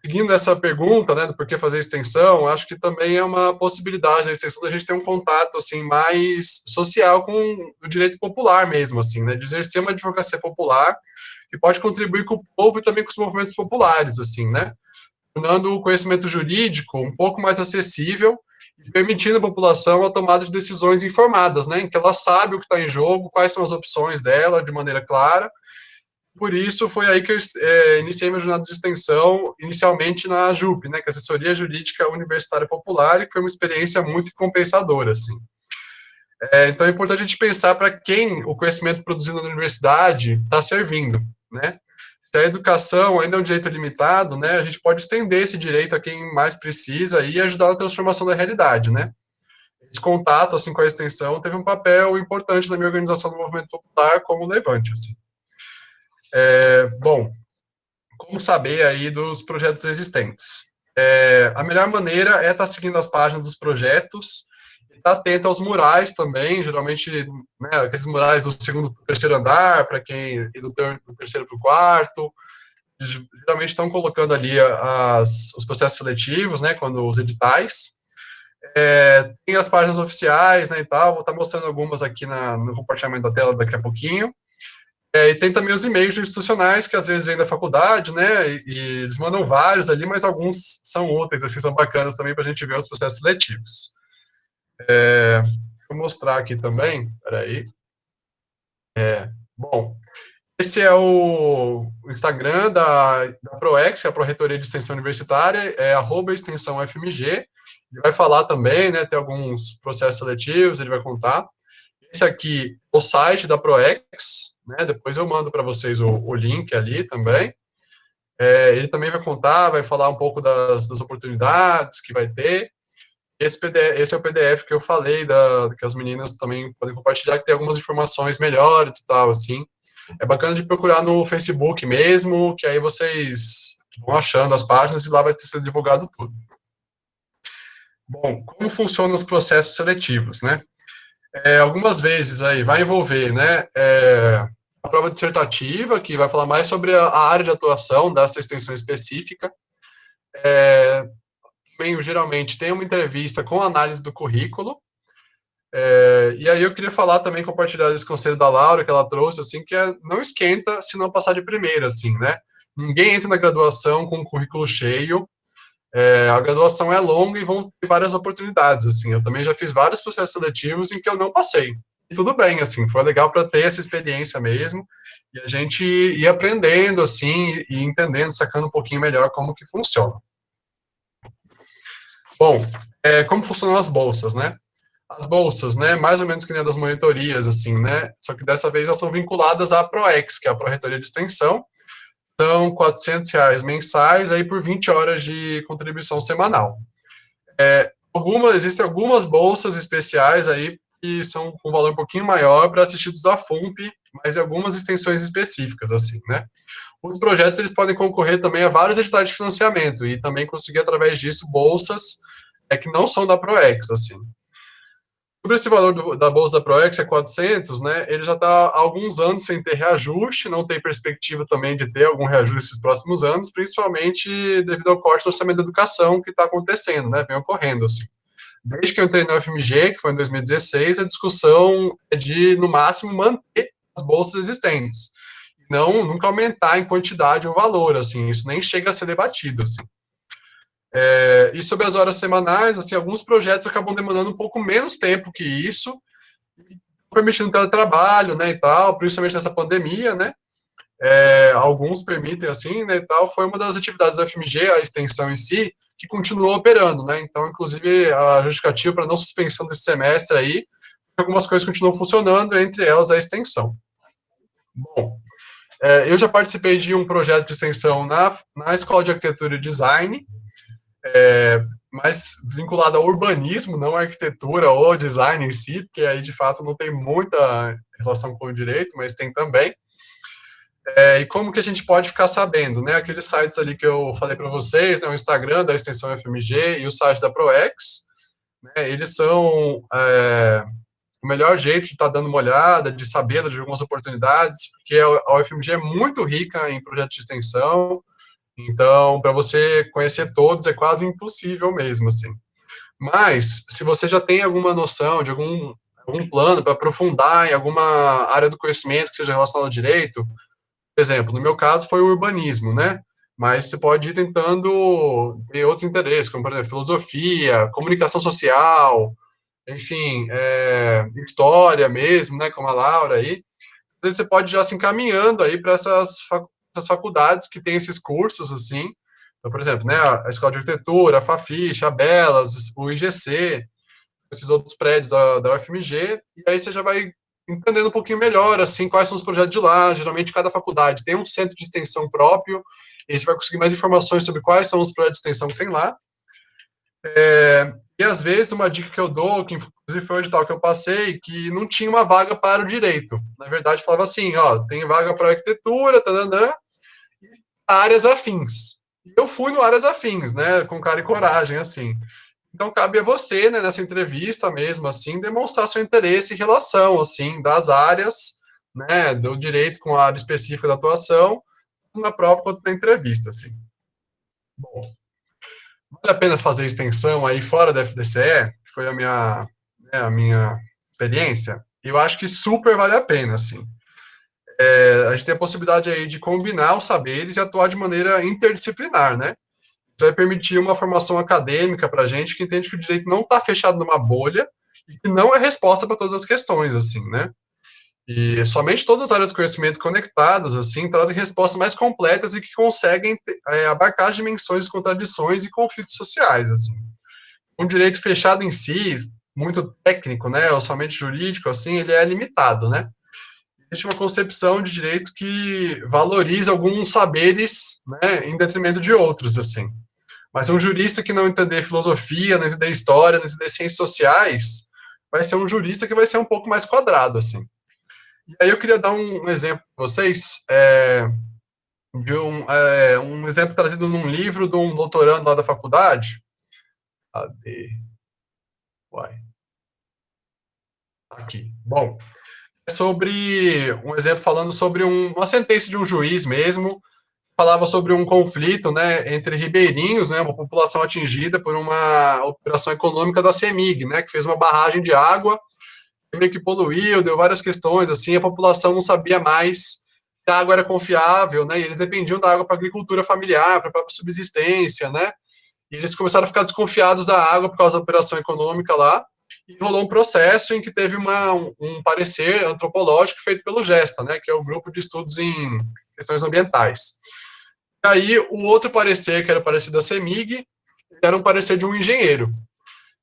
D: Seguindo essa pergunta, né, do porquê fazer extensão, acho que também é uma possibilidade da extensão da gente ter um contato, assim, mais social com o direito popular mesmo, assim, né, de exercer uma advocacia popular que pode contribuir com o povo e também com os movimentos populares, assim, né, tornando o conhecimento jurídico um pouco mais acessível e permitindo à população a tomada de decisões informadas, né, em que ela sabe o que está em jogo, quais são as opções dela, de maneira clara. Por isso, foi aí que eu iniciei minha jornada de extensão, inicialmente na JUP, né, que é a Assessoria Jurídica Universitária Popular, e que foi uma experiência muito compensadora, assim. Então, é importante a gente pensar para quem o conhecimento produzido na universidade está servindo, né. Se a educação ainda é um direito limitado, né, a gente pode estender esse direito a quem mais precisa e ajudar na transformação da realidade, né. Esse contato, assim, com a extensão teve um papel importante na minha organização do movimento popular como levante, assim. Bom, como saber aí dos projetos existentes? A melhor maneira é estar seguindo as páginas dos projetos, e estar atento aos murais também, geralmente, né, aqueles murais do segundo para o terceiro andar, para quem é do terceiro para o quarto, geralmente estão colocando ali os processos seletivos, né, quando os editais. Tem as páginas oficiais, né, e tal, vou estar mostrando algumas aqui no compartilhamento da tela daqui a pouquinho. E tem também os e-mails institucionais, que às vezes vêm da faculdade, né, e eles mandam vários ali, mas alguns são úteis, assim, são bacanas também para a gente ver os processos seletivos. Vou mostrar aqui também, peraí. Bom, esse é o Instagram da ProEx, que é a Pró-Reitoria de Extensão Universitária, @extensãoFMG. Ele vai falar também, né, tem alguns processos seletivos, ele vai contar. Esse aqui, o site da ProEx, né, depois eu mando para vocês o link ali também. Ele também vai contar, vai falar um pouco das oportunidades que vai ter. esse é o PDF que eu falei, que as meninas também podem compartilhar, que tem algumas informações melhores e tal, assim. É bacana de procurar no Facebook mesmo, que aí vocês vão achando as páginas e lá vai ter sido divulgado tudo. Bom, como funcionam os processos seletivos, né? Algumas vezes aí vai envolver, né, a prova dissertativa, que vai falar mais sobre a área de atuação dessa extensão específica. Também, geralmente, tem uma entrevista com análise do currículo. E aí eu queria falar também, compartilhar esse conselho da Laura, que ela trouxe, assim, que não esquenta se não passar de primeira, assim, né? Ninguém entra na graduação com o currículo cheio. A graduação é longa e vão ter várias oportunidades, assim. Eu também já fiz vários processos seletivos em que eu não passei. E tudo bem, assim, foi legal para ter essa experiência mesmo, e a gente ir aprendendo, assim, e entendendo, sacando um pouquinho melhor como que funciona. Bom, como funcionam as bolsas, né? As bolsas, né, mais ou menos que nem das monitorias, assim, né, só que dessa vez elas são vinculadas à ProEx, que é a Pró-Reitoria de Extensão. São R$400 mensais, aí por 20 horas de contribuição semanal. Existem algumas bolsas especiais aí que são com um valor um pouquinho maior para assistidos da FUNP, mas em algumas extensões específicas, assim, né. Os projetos, eles podem concorrer também a vários editais de financiamento e também conseguir, através disso, bolsas que não são da ProEx, assim. Sobre esse valor da bolsa da ProEx, é 400, né, ele já está há alguns anos sem ter reajuste, não tem perspectiva também de ter algum reajuste nesses próximos anos, principalmente devido ao corte do orçamento da educação que está acontecendo, né, vem ocorrendo, assim. Desde que eu entrei na UFMG, que foi em 2016, a discussão é de, no máximo, manter as bolsas existentes, não nunca aumentar em quantidade o valor, assim, isso nem chega a ser debatido, assim. E sobre as horas semanais, assim, alguns projetos acabam demandando um pouco menos tempo que isso, permitindo teletrabalho, né, e tal, principalmente nessa pandemia, né, alguns permitem, assim, né, e tal, foi uma das atividades da UFMG, a extensão em si, que continuou operando, né, então, inclusive, a justificativa para não suspensão desse semestre aí, algumas coisas continuam funcionando, entre elas a extensão. Bom, eu já participei de um projeto de extensão na Escola de Arquitetura e Design, mais vinculado ao urbanismo, não à arquitetura ou design em si, porque aí, de fato, não tem muita relação com o direito, mas tem também. E como que a gente pode ficar sabendo, né? Aqueles sites ali que eu falei para vocês, né, o Instagram da extensão UFMG e o site da ProEx, né, eles são o melhor jeito de estar dando uma olhada, de saber de algumas oportunidades, porque a UFMG é muito rica em projetos de extensão. Então, para você conhecer todos é quase impossível mesmo, assim. Mas, se você já tem alguma noção de algum plano para aprofundar em alguma área do conhecimento que seja relacionada ao direito, por exemplo, no meu caso foi o urbanismo, né? Mas você pode ir tentando ter outros interesses, como, por exemplo, filosofia, comunicação social, enfim, história mesmo, né, como a Laura aí. Às vezes você pode já se encaminhando aí para essas faculdades que têm esses cursos, assim. Então, por exemplo, né, a Escola de Arquitetura, a Fafiche, a Belas, o IGC, esses outros prédios da UFMG, e aí você já vai entendendo um pouquinho melhor, assim, quais são os projetos de lá. Geralmente, cada faculdade tem um centro de extensão próprio, e você vai conseguir mais informações sobre quais são os projetos de extensão que tem lá. E, às vezes, uma dica que eu dou, que inclusive foi o edital que eu passei, que não tinha uma vaga para o direito. Na verdade, falava assim, ó, tem vaga para arquitetura, tananã, e áreas afins. E eu fui no áreas afins, né, com cara e coragem, assim. Então, cabe a você, né, nessa entrevista mesmo, assim, demonstrar seu interesse em relação, assim, das áreas, né, do direito com a área específica da atuação, na prova quanto na entrevista, assim. Bom, vale a pena fazer extensão aí fora da FDCE, que foi a minha experiência? Eu acho que super vale a pena, assim. A gente tem a possibilidade aí de combinar os saberes e atuar de maneira interdisciplinar, né? Isso vai permitir uma formação acadêmica para a gente que entende que o direito não está fechado numa bolha e que não é resposta para todas as questões, assim, né? E somente todas as áreas de conhecimento conectadas, assim, trazem respostas mais completas e que conseguem abarcar as dimensões de contradições e conflitos sociais, assim. Um direito fechado em si, muito técnico, né, ou somente jurídico, assim, ele é limitado, né? Existe uma concepção de direito que valoriza alguns saberes, né, em detrimento de outros, assim. Mas um jurista que não entender filosofia, não entender história, não entender ciências sociais, vai ser um jurista que vai ser um pouco mais quadrado, assim. E aí eu queria dar um exemplo para vocês, de um exemplo trazido num livro de um doutorando lá da faculdade. Cadê? Uai. Aqui. Bom, é sobre um exemplo falando sobre uma sentença de um juiz mesmo, falava sobre um conflito, né, entre ribeirinhos, né, uma população atingida por uma operação econômica da CEMIG, né, que fez uma barragem de água, meio que poluiu, deu várias questões, assim, a população não sabia mais se a água era confiável, né, e eles dependiam da água para agricultura familiar, para a própria subsistência, né, e eles começaram a ficar desconfiados da água por causa da operação econômica lá, e rolou um processo em que teve um parecer antropológico feito pelo GESTA, né, que é o Grupo de Estudos em Questões Ambientais. E aí, o outro parecer, que era o parecer da CEMIG, era um parecer de um engenheiro.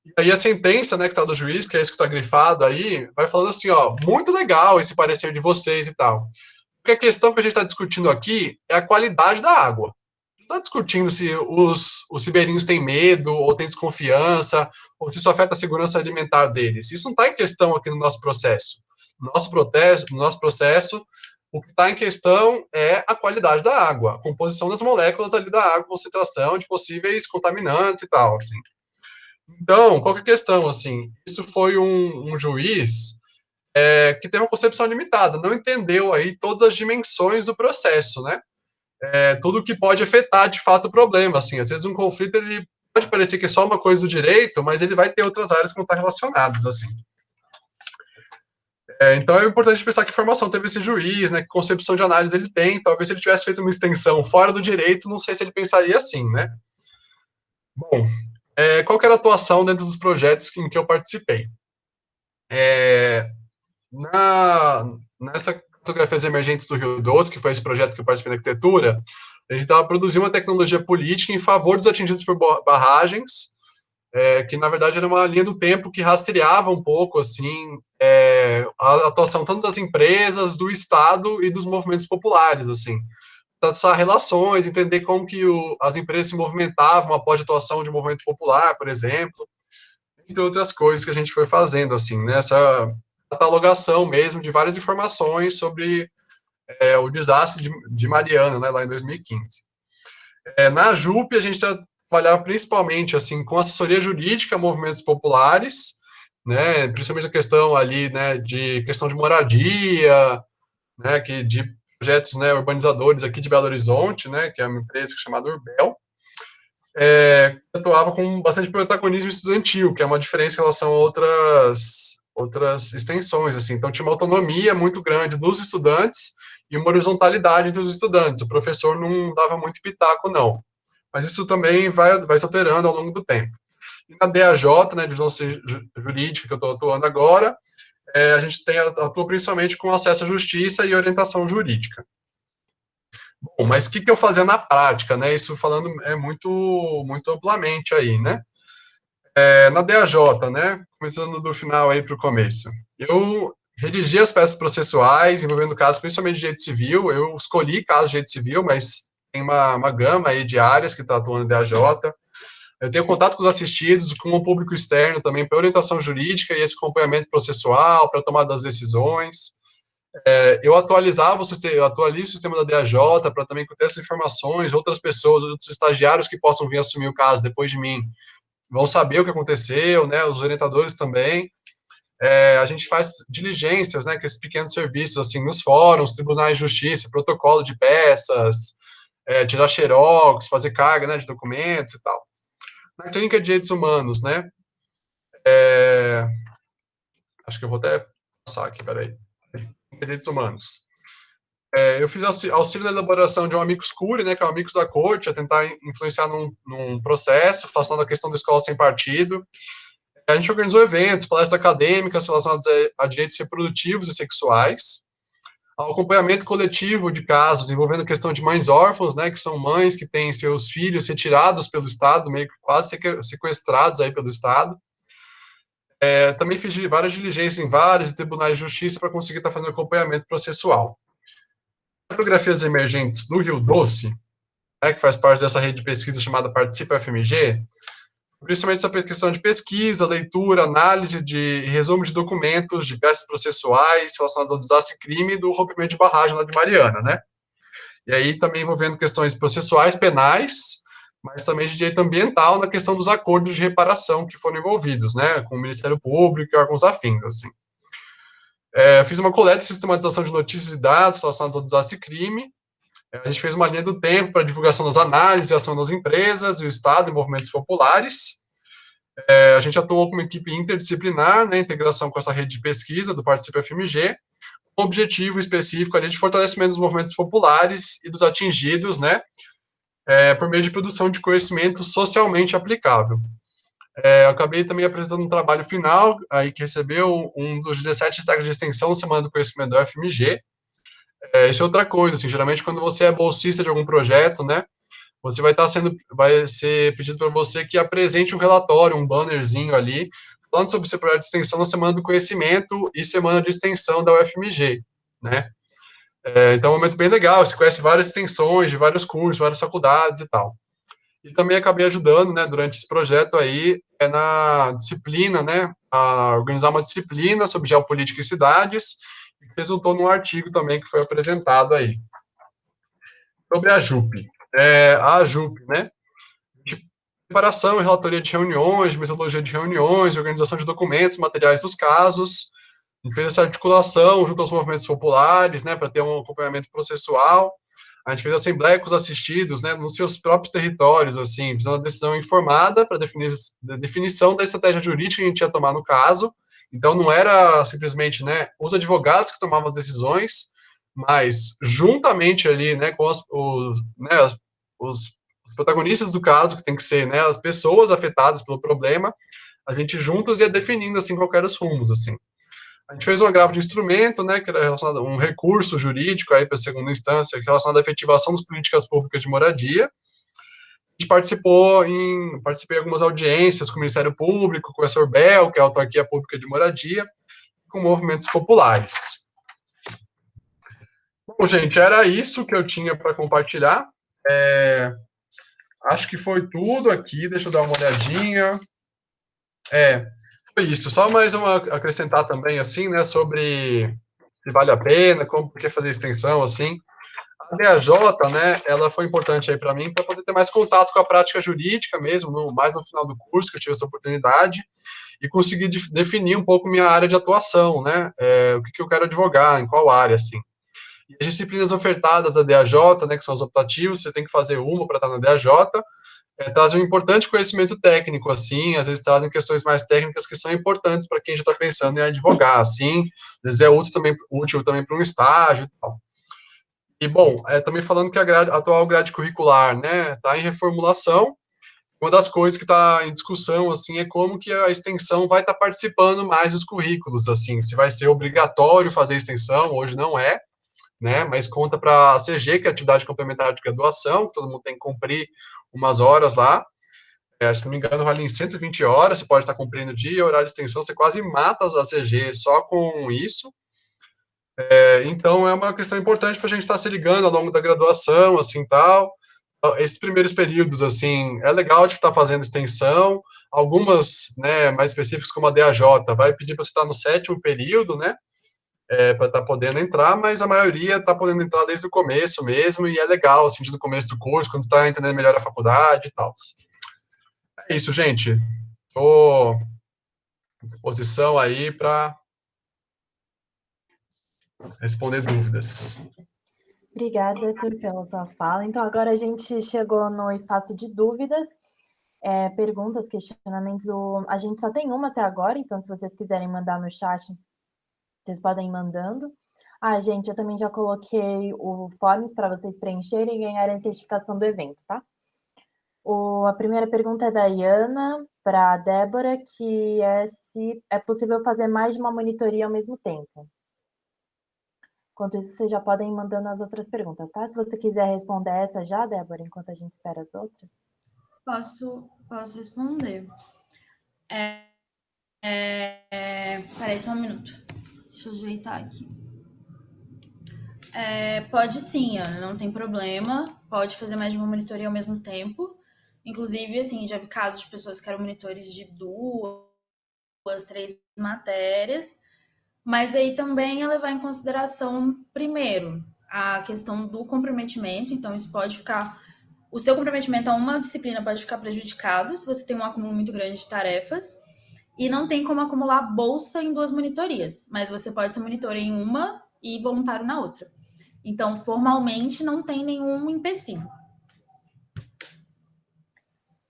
D: E aí a sentença, né, que tá do juiz, que é isso que tá grifado aí, vai falando assim, ó, muito legal esse parecer de vocês e tal. Porque a questão que a gente está discutindo aqui é a qualidade da água. Não está discutindo se os ribeirinhos têm medo, ou têm desconfiança, ou se isso afeta a segurança alimentar deles. Isso não está em questão aqui no nosso processo. No nosso processo, o que está em questão é a qualidade da água, a composição das moléculas ali da água, concentração de possíveis contaminantes e tal, assim. Então, qual que é a questão, assim? Isso foi um juiz que tem uma concepção limitada, não entendeu aí todas as dimensões do processo, né? Tudo que pode afetar, de fato, o problema, assim. Às vezes um conflito, ele pode parecer que é só uma coisa do direito, mas ele vai ter outras áreas que vão estar relacionadas, assim. Então é importante pensar que formação teve esse juiz, né? Que concepção de análise ele tem. Talvez se ele tivesse feito uma extensão fora do direito, não sei se ele pensaria assim, né? Bom, qual que era a atuação dentro dos projetos em que eu participei? Nessa Cartografias Emergentes do Rio Doce, que foi esse projeto que eu participei na arquitetura, a gente estava produzindo uma tecnologia política em favor dos atingidos por barragens, que na verdade era uma linha do tempo que rastreava um pouco assim a atuação tanto das empresas, do Estado e dos movimentos populares, assim, traçar relações, entender como que as empresas se movimentavam após a atuação de um movimento popular, por exemplo, entre outras coisas que a gente foi fazendo, assim, nessa catalogação mesmo de várias informações sobre o desastre de Mariana, né, lá em 2015. Na JUP, a gente trabalhava principalmente, assim, com assessoria jurídica a movimentos populares, né, principalmente a questão ali, né, de questão de moradia, né, de projetos, né, urbanizadores aqui de Belo Horizonte, né, que é uma empresa chamada Urbel, atuava com bastante protagonismo estudantil, que é uma diferença em relação a outras extensões, assim. Então, tinha uma autonomia muito grande dos estudantes e uma horizontalidade entre os estudantes. O professor não dava muito pitaco, não. Mas isso também vai se alterando ao longo do tempo. E na DAJ, né, divisão jurídica que eu estou atuando agora, a gente atua principalmente com acesso à justiça e orientação jurídica. Bom, mas o que eu fazia na prática, né? Isso falando muito, muito amplamente aí, né? Na DAJ, né? Começando do final aí para o começo. Eu redigi as peças processuais envolvendo casos principalmente de direito civil. Eu escolhi casos de direito civil, mas tem uma gama aí de áreas que está atuando na DAJ. Eu tenho contato com os assistidos, com o público externo também para orientação jurídica e esse acompanhamento processual, para tomada das decisões. Eu atualizo o sistema da DAJ para também ter essas informações, outras pessoas, outros estagiários que possam vir assumir o caso depois de mim, vão saber o que aconteceu, né, os orientadores também. A gente faz diligências, né, com esses pequenos serviços, assim, nos fóruns, tribunais de justiça, protocolo de peças, tirar xerox, fazer carga, né, de documentos e tal. Na clínica de direitos humanos, né, acho que eu vou até passar aqui, peraí. Direitos humanos. Eu fiz auxílio na elaboração de um amicus curiae, né, que é o amicus da corte, a tentar influenciar num processo, relacionado à questão da escola sem partido. A gente organizou eventos, palestras acadêmicas relacionadas a direitos reprodutivos e sexuais, ao acompanhamento coletivo de casos envolvendo a questão de mães órfãs, né, que são mães que têm seus filhos retirados pelo Estado, meio que quase sequestrados aí pelo Estado. Também fiz várias diligências em vários tribunais de justiça para conseguir estar fazendo acompanhamento processual. Cartografias Emergentes no Rio Doce, né, que faz parte dessa rede de pesquisa chamada Participa FMG, principalmente essa questão de pesquisa, leitura, análise de resumo de documentos, de peças processuais relacionadas ao desastre e crime do rompimento de barragem lá de Mariana, né? E aí também envolvendo questões processuais, penais, mas também de direito ambiental na questão dos acordos de reparação que foram envolvidos, né, com o Ministério Público e órgãos afins, assim. Fiz uma coleta e sistematização de notícias e dados relacionados ao desastre e crime. A gente fez uma linha do tempo para divulgação das análises e ação das empresas, o Estado e movimentos populares. A gente atuou como equipe interdisciplinar, né, integração com essa rede de pesquisa do Participa FMG, com um objetivo específico ali de fortalecimento dos movimentos populares e dos atingidos, né, por meio de produção de conhecimento socialmente aplicável. Eu acabei também apresentando um trabalho final, aí que recebeu um dos 17 destaques de extensão da Semana do Conhecimento da UFMG. Isso é outra coisa, assim, geralmente quando você é bolsista de algum projeto, né, você vai ser pedido para você que apresente um relatório, um bannerzinho ali, falando sobre o seu projeto de extensão na Semana do Conhecimento e Semana de Extensão da UFMG, né. Então é um momento bem legal, você conhece várias extensões de vários cursos, várias faculdades e tal. E também acabei ajudando, né, durante esse projeto aí, na disciplina, né, a organizar uma disciplina sobre geopolítica e cidades, que resultou num artigo também que foi apresentado aí. Sobre a JUP. A JUP, né, de preparação e relatoria de reuniões, de metodologia de reuniões, organização de documentos, materiais dos casos, a gente fez essa articulação junto aos movimentos populares, né, para ter um acompanhamento processual. A gente fez assembleia com os assistidos, né, nos seus próprios territórios, assim, fizemos uma decisão informada para definição da estratégia jurídica que a gente ia tomar no caso. Então, não era simplesmente, né, os advogados que tomavam as decisões, mas juntamente ali, né, com os protagonistas do caso, que tem que ser, né, as pessoas afetadas pelo problema, a gente juntos ia definindo, assim, qual eram os rumos, assim. A gente fez um agravo de instrumento, né, que era relacionado a um recurso jurídico aí para a segunda instância, relacionado à efetivação das políticas públicas de moradia. A gente participei em algumas audiências com o Ministério Público, com a Sorbel, que é a autarquia pública de moradia, com movimentos populares. Bom, gente, era isso que eu tinha para compartilhar. Acho que foi tudo aqui, deixa eu dar uma olhadinha. Foi isso, só mais uma acrescentar também, assim, né, sobre se vale a pena, como, por que fazer extensão, assim. A DAJ, né, ela foi importante aí para mim, para poder ter mais contato com a prática jurídica mesmo, mais no final do curso, que eu tive essa oportunidade, e conseguir definir um pouco minha área de atuação, né, o que eu quero advogar, em qual área, assim. E as disciplinas ofertadas da DAJ, né, que são os optativos, você tem que fazer uma para estar na DAJ, trazem um importante conhecimento técnico, assim, às vezes trazem questões mais técnicas que são importantes para quem já está pensando em advogar, assim, às vezes é útil também para um estágio e tal. E, bom, também falando que a atual grade curricular, né, está em reformulação. Uma das coisas que está em discussão, assim, é como que a extensão vai estar participando mais dos currículos, assim, se vai ser obrigatório fazer extensão, hoje não é, né, mas conta para a CG, que é a atividade complementar de graduação, que todo mundo tem que cumprir umas horas lá. Se não me engano, vale em 120 horas, você pode estar cumprindo dia, horário de extensão, você quase mata a CG só com isso. Então, é uma questão importante para a gente estar se ligando ao longo da graduação, assim, tal. Esses primeiros períodos, assim, é legal de estar fazendo extensão. Algumas, né, mais específicas, como a DAJ, vai pedir para você estar no 7º período, né, para estar podendo entrar, mas a maioria está podendo entrar desde o começo mesmo, e é legal, assim, no começo do curso, quando está entendendo melhor a faculdade e tal. É isso, gente. Estou à disposição aí para responder dúvidas.
B: Obrigada, Arthur, pela sua fala. Então, agora a gente chegou no espaço de dúvidas, perguntas, questionamentos. A gente só tem uma até agora, então se vocês quiserem mandar no chat, vocês podem ir mandando. Gente, eu também já coloquei o forms para vocês preencherem e ganharem a certificação do evento, tá? A primeira pergunta é da Iana para a Débora, que é se é possível fazer mais de uma monitoria ao mesmo tempo. Enquanto isso, vocês já podem ir mandando as outras perguntas, tá? Se você quiser responder essa já, Débora, enquanto a gente espera as outras.
A: Posso responder. Peraí, só um minuto. Deixa eu ajeitar aqui. Pode sim, Ana, não tem problema. pode fazer mais de uma monitoria ao mesmo tempo. Inclusive, assim, já vi casos de pessoas que eram monitores de 2, 3 matérias, mas aí também é levar em consideração, primeiro, a questão do comprometimento, então isso pode ficar... O seu comprometimento a uma disciplina pode ficar prejudicado se você tem um acúmulo muito grande de tarefas, e não tem como acumular bolsa em 2 monitorias, mas você pode ser monitor em uma e voluntário na outra. Então, formalmente, não tem nenhum empecilho.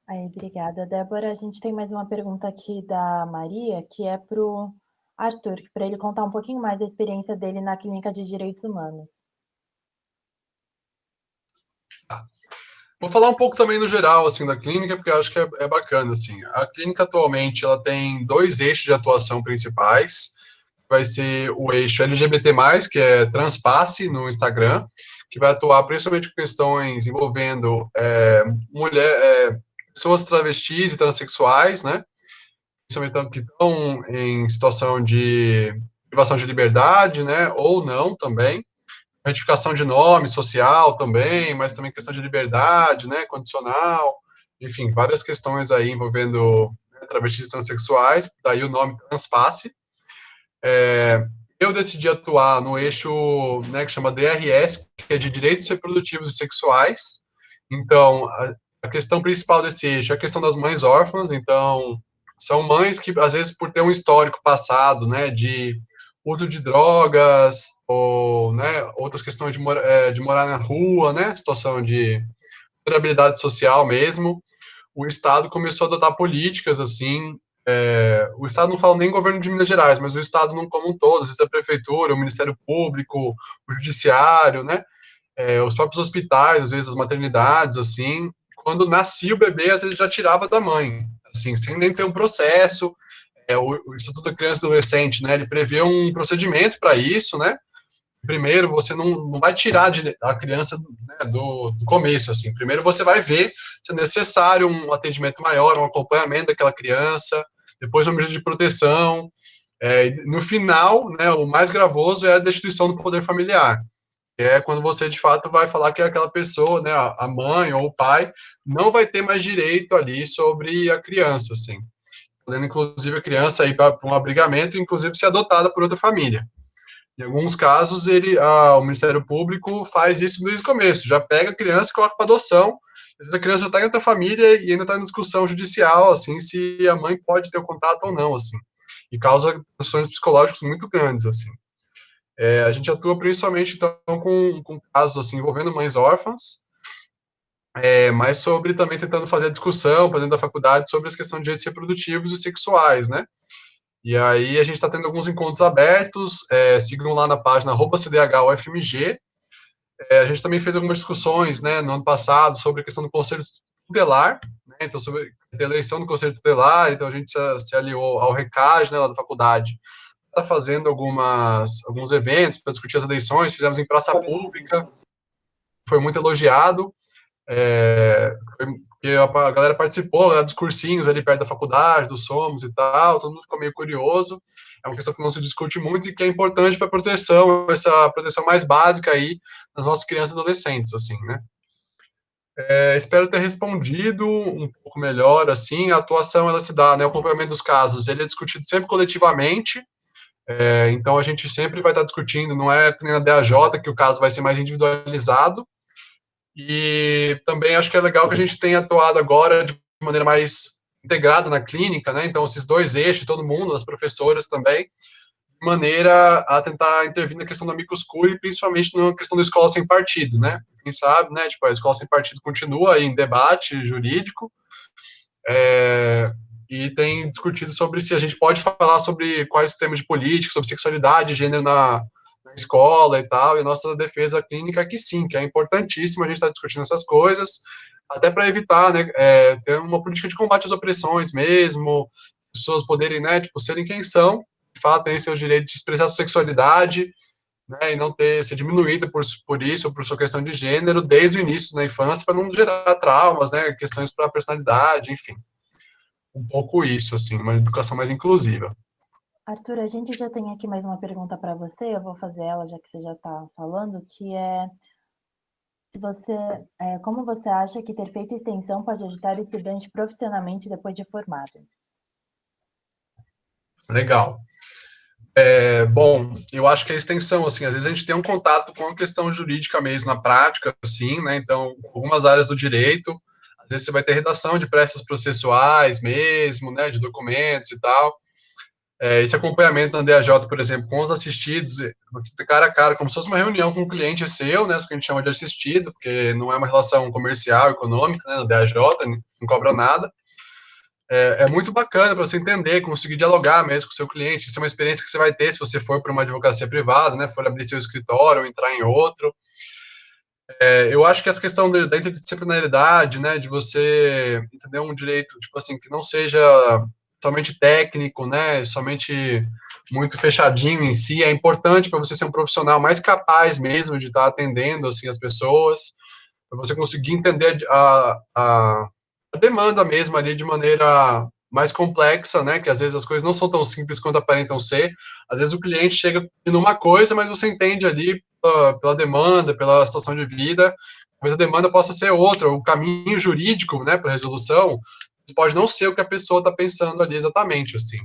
B: Aí, obrigada, Débora. A gente tem mais uma pergunta aqui da Maria, que é para o Arthur, para ele contar um pouquinho mais da experiência dele na Clínica de Direitos Humanos.
D: Vou falar um pouco também no geral, assim, da clínica, porque eu acho que é bacana, assim. A clínica, atualmente, ela tem 2 eixos de atuação principais. Vai ser o eixo LGBT+, que é Transpasse no Instagram, que vai atuar principalmente com questões envolvendo pessoas travestis e transexuais, né? Principalmente que estão em situação de privação de liberdade, né? Ou não também. Retificação de nome social também, mas também questão de liberdade, né, condicional, enfim, várias questões aí envolvendo, né, travestis transexuais, daí o nome Transpasse. Eu decidi atuar no eixo, né, que chama DRS, que é de Direitos Reprodutivos e Sexuais. Então, a questão principal desse eixo é a questão das mães órfãs. Então, são mães que, às vezes, por ter um histórico passado, né, de uso de drogas, ou, né, outras questões de morar na rua, né, situação de vulnerabilidade social mesmo, o Estado começou a adotar políticas, assim, o Estado não fala nem governo de Minas Gerais, mas o Estado não como um todo, às vezes a prefeitura, o Ministério Público, o Judiciário, né, os próprios hospitais, às vezes as maternidades, assim, quando nascia o bebê, às vezes já tirava da mãe, assim, sem nem ter um processo. O Instituto da Criança e Adolescente, né, ele prevê um procedimento para isso, né. Primeiro, você não vai tirar a criança, né, do começo, assim. Primeiro, você vai ver se é necessário um atendimento maior, um acompanhamento daquela criança, depois uma medida de proteção. No final, né, o mais gravoso é a destituição do poder familiar. É quando você, de fato, vai falar que aquela pessoa, né, a mãe ou o pai, não vai ter mais direito ali sobre a criança, assim. Podendo, inclusive, a criança ir para um abrigamento, inclusive ser adotada por outra família. Em alguns casos, o Ministério Público faz isso desde o começo, já pega a criança e coloca para adoção, a criança já está em outra família e ainda está em discussão judicial, assim, se a mãe pode ter o contato ou não, assim, e causa questões psicológicas muito grandes, assim. A gente atua principalmente, então, com casos, assim, envolvendo mães órfãs, mas sobre também tentando fazer a discussão, para dentro da faculdade, sobre as questões de direitos reprodutivos e sexuais, né? E aí a gente está tendo alguns encontros abertos, sigam lá na página @CDHUFMG. A gente também fez algumas discussões, né, no ano passado, sobre a questão do Conselho Tutelar, né, então sobre a eleição do Conselho Tutelar, então a gente se aliou ao RECAD, né, lá da faculdade, está fazendo alguns eventos para discutir as eleições, fizemos em praça pública, foi muito elogiado, porque a galera participou, né, dos cursinhos ali perto da faculdade, dos Somos e tal, todo mundo ficou meio curioso. É uma questão que não se discute muito e que é importante para a proteção, essa proteção mais básica aí das nossas crianças e adolescentes, assim, né. Espero ter respondido um pouco melhor, assim, a atuação, ela se dá, né, o acompanhamento dos casos, ele é discutido sempre coletivamente, então a gente sempre vai estar discutindo, não é que nem na DAJ, que o caso vai ser mais individualizado. E também acho que é legal que a gente tenha atuado agora de maneira mais integrada na clínica, né? Então, esses 2 eixos, todo mundo, as professoras também, de maneira a tentar intervir na questão da amicus curiae, principalmente na questão da escola sem partido, né? Quem sabe, né? Tipo, a escola sem partido continua aí em debate jurídico, e tem discutido sobre se a gente pode falar sobre quais temas de política, sobre sexualidade, gênero na escola e tal, e a nossa defesa clínica é que sim, que é importantíssimo a gente estar discutindo essas coisas, até para evitar, né, ter uma política de combate às opressões mesmo, pessoas poderem, né, tipo, serem quem são, de fato, terem seus direitos de expressar sua sexualidade, né, e não ser diminuída por isso, ou por sua questão de gênero, desde o início, na infância, para não gerar traumas, né, questões para a personalidade, enfim. Um pouco isso, assim, uma educação mais inclusiva.
B: Arthur, a gente já tem aqui mais uma pergunta para você, eu vou fazer ela, já que você já está falando, que é Como você acha que ter feito extensão pode ajudar o estudante profissionalmente depois de formado?
D: Legal. Bom, eu acho que a extensão, assim, às vezes a gente tem um contato com a questão jurídica mesmo na prática, assim, né? Então, algumas áreas do direito, às vezes você vai ter redação de peças processuais mesmo, né? De documentos e tal. Esse acompanhamento na DAJ, por exemplo, com os assistidos, você cara a cara, como se fosse uma reunião com um cliente seu, né? Isso que a gente chama de assistido, porque não é uma relação comercial, econômica, né? Na DAJ, não cobra nada. É muito bacana para você entender, conseguir dialogar mesmo com o seu cliente. Isso é uma experiência que você vai ter se você for para uma advocacia privada, né? For abrir seu escritório ou entrar em outro. Eu acho que essa questão da interdisciplinaridade, né? De você entender um direito, tipo assim, que não seja somente técnico, né? Somente muito fechadinho em si, é importante para você ser um profissional mais capaz mesmo de estar atendendo assim as pessoas, para você conseguir entender a demanda mesmo ali de maneira mais complexa, né? Que às vezes as coisas não são tão simples quanto aparentam ser. Às vezes o cliente chega pedindo uma coisa, mas você entende ali pela demanda, pela situação de vida, talvez a demanda possa ser outra, o caminho jurídico, né, para resolução pode não ser o que a pessoa está pensando ali exatamente, assim.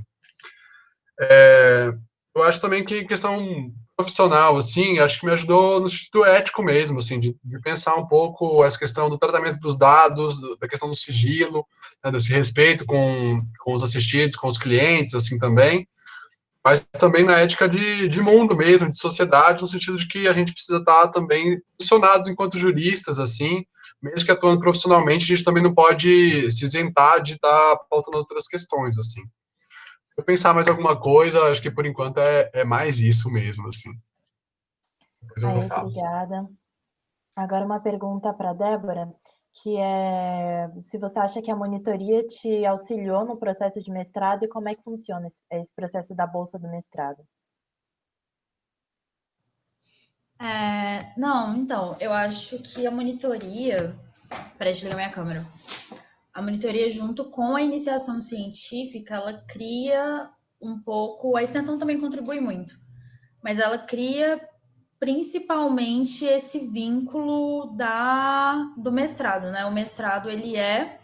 D: Eu acho também que questão profissional, assim, acho que me ajudou no sentido ético mesmo, assim, de pensar um pouco essa questão do tratamento dos dados, da questão do sigilo, né, desse respeito com os assistidos, com os clientes, assim, também, mas também na ética de mundo mesmo, de sociedade, no sentido de que a gente precisa estar também posicionados enquanto juristas, assim, mesmo que atuando profissionalmente, a gente também não pode se isentar de estar pautando outras questões, assim. Se eu pensar mais alguma coisa, acho que por enquanto é mais isso mesmo, assim. Depois eu falo.
B: Obrigada. Agora uma pergunta para a Débora, que é se você acha que a monitoria te auxiliou no processo de mestrado e como é que funciona esse processo da bolsa do mestrado?
A: Não, então, eu acho que a monitoria. Peraí, deixa eu ligar minha câmera. A monitoria, junto com a iniciação científica, ela cria um pouco. A extensão também contribui muito, mas ela cria principalmente esse vínculo do mestrado, né? O mestrado, ele é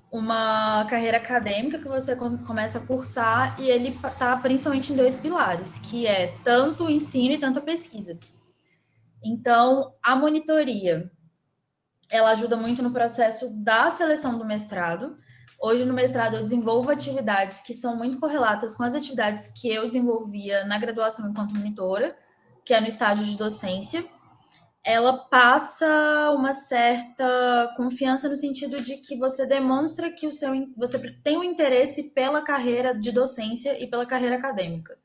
A: uma carreira acadêmica que você começa a cursar e ele está principalmente em dois pilares, que é tanto o ensino e tanto a pesquisa. Então, a monitoria, ela ajuda muito no processo da seleção do mestrado. Hoje, no mestrado, eu desenvolvo atividades que são muito correlatas com as atividades que eu desenvolvia na graduação enquanto monitora, que é no estágio de docência. Ela passa uma certa confiança no sentido de que você demonstra que você tem um interesse pela carreira de docência e pela carreira acadêmica.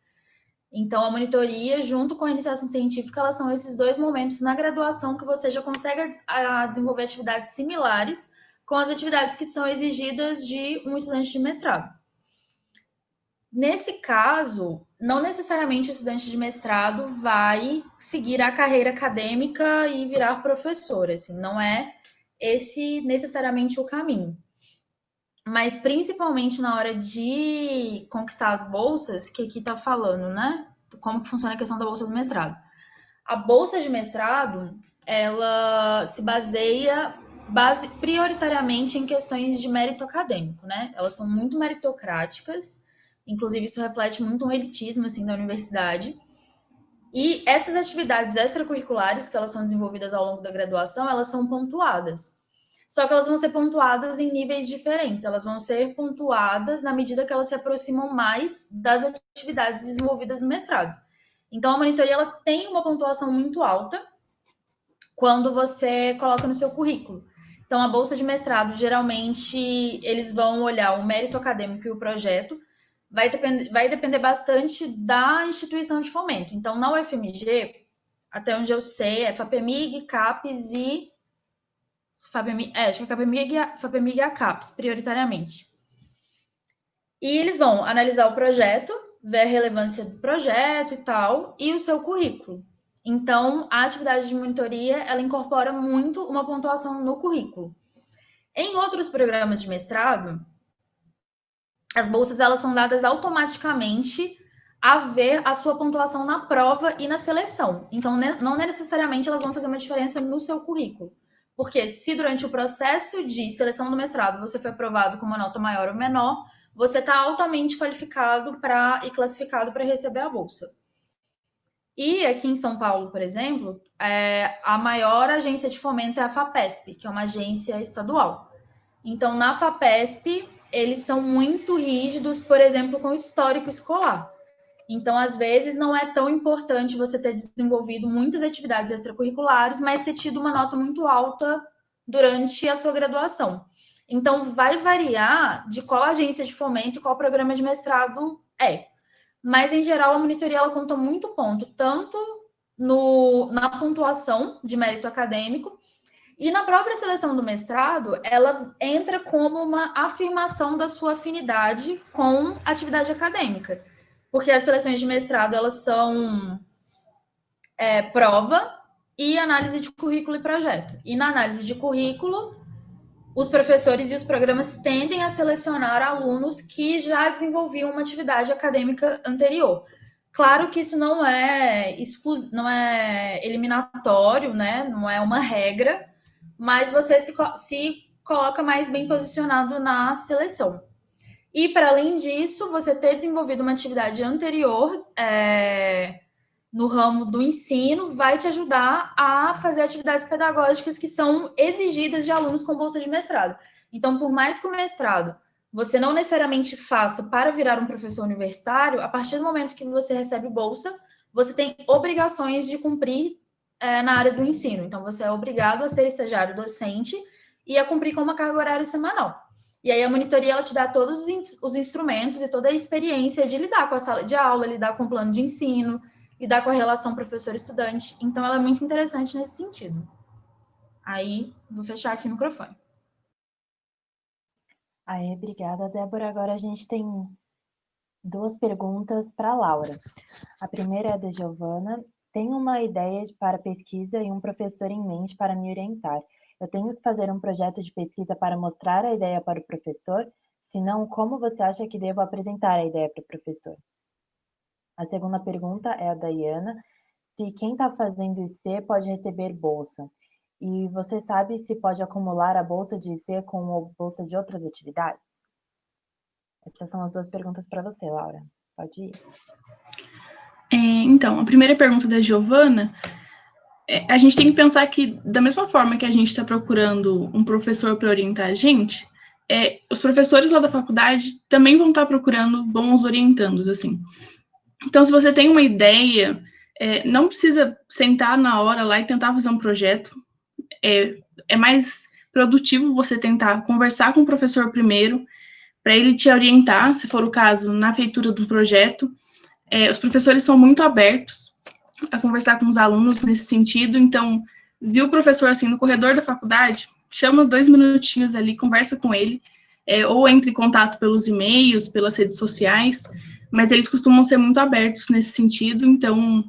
A: Então, a monitoria, junto com a iniciação científica, elas são esses dois momentos na graduação que você já consegue desenvolver atividades similares com as atividades que são exigidas de um estudante de mestrado. Nesse caso, não necessariamente o estudante de mestrado vai seguir a carreira acadêmica e virar professor, assim, não é esse necessariamente o caminho. Mas principalmente na hora de conquistar as bolsas, que aqui está falando, né? Como que funciona a questão da bolsa do mestrado. A bolsa de mestrado, ela se baseia prioritariamente em questões de mérito acadêmico, né? Elas são muito meritocráticas, inclusive isso reflete muito um elitismo assim da universidade. E essas atividades extracurriculares que elas são desenvolvidas ao longo da graduação, elas são pontuadas. Só que elas vão ser pontuadas em níveis diferentes. Elas vão ser pontuadas na medida que elas se aproximam mais das atividades desenvolvidas no mestrado. Então, a monitoria ela tem uma pontuação muito alta quando você coloca no seu currículo. Então, a bolsa de mestrado, geralmente, eles vão olhar o mérito acadêmico e o projeto. Vai depender bastante da instituição de fomento. Então, na UFMG, até onde eu sei, é FAPEMIG, CAPES e acho que é FAPEMIG e a CAPES, prioritariamente. E eles vão analisar o projeto, ver a relevância do projeto e tal, e o seu currículo. Então, a atividade de monitoria, ela incorpora muito uma pontuação no currículo. Em outros programas de mestrado, as bolsas elas são dadas automaticamente a ver a sua pontuação na prova e na seleção. Então, não necessariamente elas vão fazer uma diferença no seu currículo. Porque se durante o processo de seleção do mestrado você foi aprovado com uma nota maior ou menor, você está altamente qualificado e classificado para receber a bolsa. E aqui em São Paulo, por exemplo, a maior agência de fomento é a FAPESP, que é uma agência estadual. Então, na FAPESP, eles são muito rígidos, por exemplo, com o histórico escolar. Então, às vezes, não é tão importante você ter desenvolvido muitas atividades extracurriculares, mas ter tido uma nota muito alta durante a sua graduação. Então, vai variar de qual agência de fomento e qual programa de mestrado é. Mas, em geral, a monitoria ela conta muito ponto, tanto na pontuação de mérito acadêmico, e na própria seleção do mestrado, ela entra como uma afirmação da sua afinidade com a atividade acadêmica. Porque as seleções de mestrado, elas são prova e análise de currículo e projeto. E na análise de currículo, os professores e os programas tendem a selecionar alunos que já desenvolviam uma atividade acadêmica anterior. Claro que isso não é eliminatório, né? Não é uma regra, mas você se coloca mais bem posicionado na seleção. E, para além disso, você ter desenvolvido uma atividade anterior no ramo do ensino vai te ajudar a fazer atividades pedagógicas que são exigidas de alunos com bolsa de mestrado. Então, por mais que o mestrado você não necessariamente faça para virar um professor universitário, a partir do momento que você recebe bolsa, você tem obrigações de cumprir na área do ensino. Então, você é obrigado a ser estagiário docente e a cumprir com uma carga horária semanal. E aí a monitoria ela te dá todos os instrumentos e toda a experiência de lidar com a sala de aula, lidar com o plano de ensino, lidar com a relação professor-estudante. Então, ela é muito interessante nesse sentido. Aí, vou fechar aqui o microfone.
B: Aí, obrigada, Débora. Agora a gente tem 2 perguntas para a Laura. A primeira é da Giovana. Tenho uma ideia para pesquisa e um professor em mente para me orientar. Eu tenho que fazer um projeto de pesquisa para mostrar a ideia para o professor? Se não, como você acha que devo apresentar a ideia para o professor? A segunda pergunta é a da Iana. Se quem está fazendo IC pode receber bolsa. E você sabe se pode acumular a bolsa de IC com a bolsa de outras atividades? Essas são as 2 perguntas para você, Laura. Pode ir.
C: Então, a primeira pergunta da Giovana, a gente tem que pensar que, da mesma forma que a gente está procurando um professor para orientar a gente, os professores lá da faculdade também vão estar procurando bons orientandos, assim. Então, se você tem uma ideia, não precisa sentar na hora lá e tentar fazer um projeto. É mais produtivo você tentar conversar com o professor primeiro, para ele te orientar, se for o caso, na feitura do projeto. Os professores são muito abertos a conversar com os alunos nesse sentido, então, viu o professor assim no corredor da faculdade, chama 2 minutinhos ali, conversa com ele, ou entre em contato pelos e-mails, pelas redes sociais, mas eles costumam ser muito abertos nesse sentido, então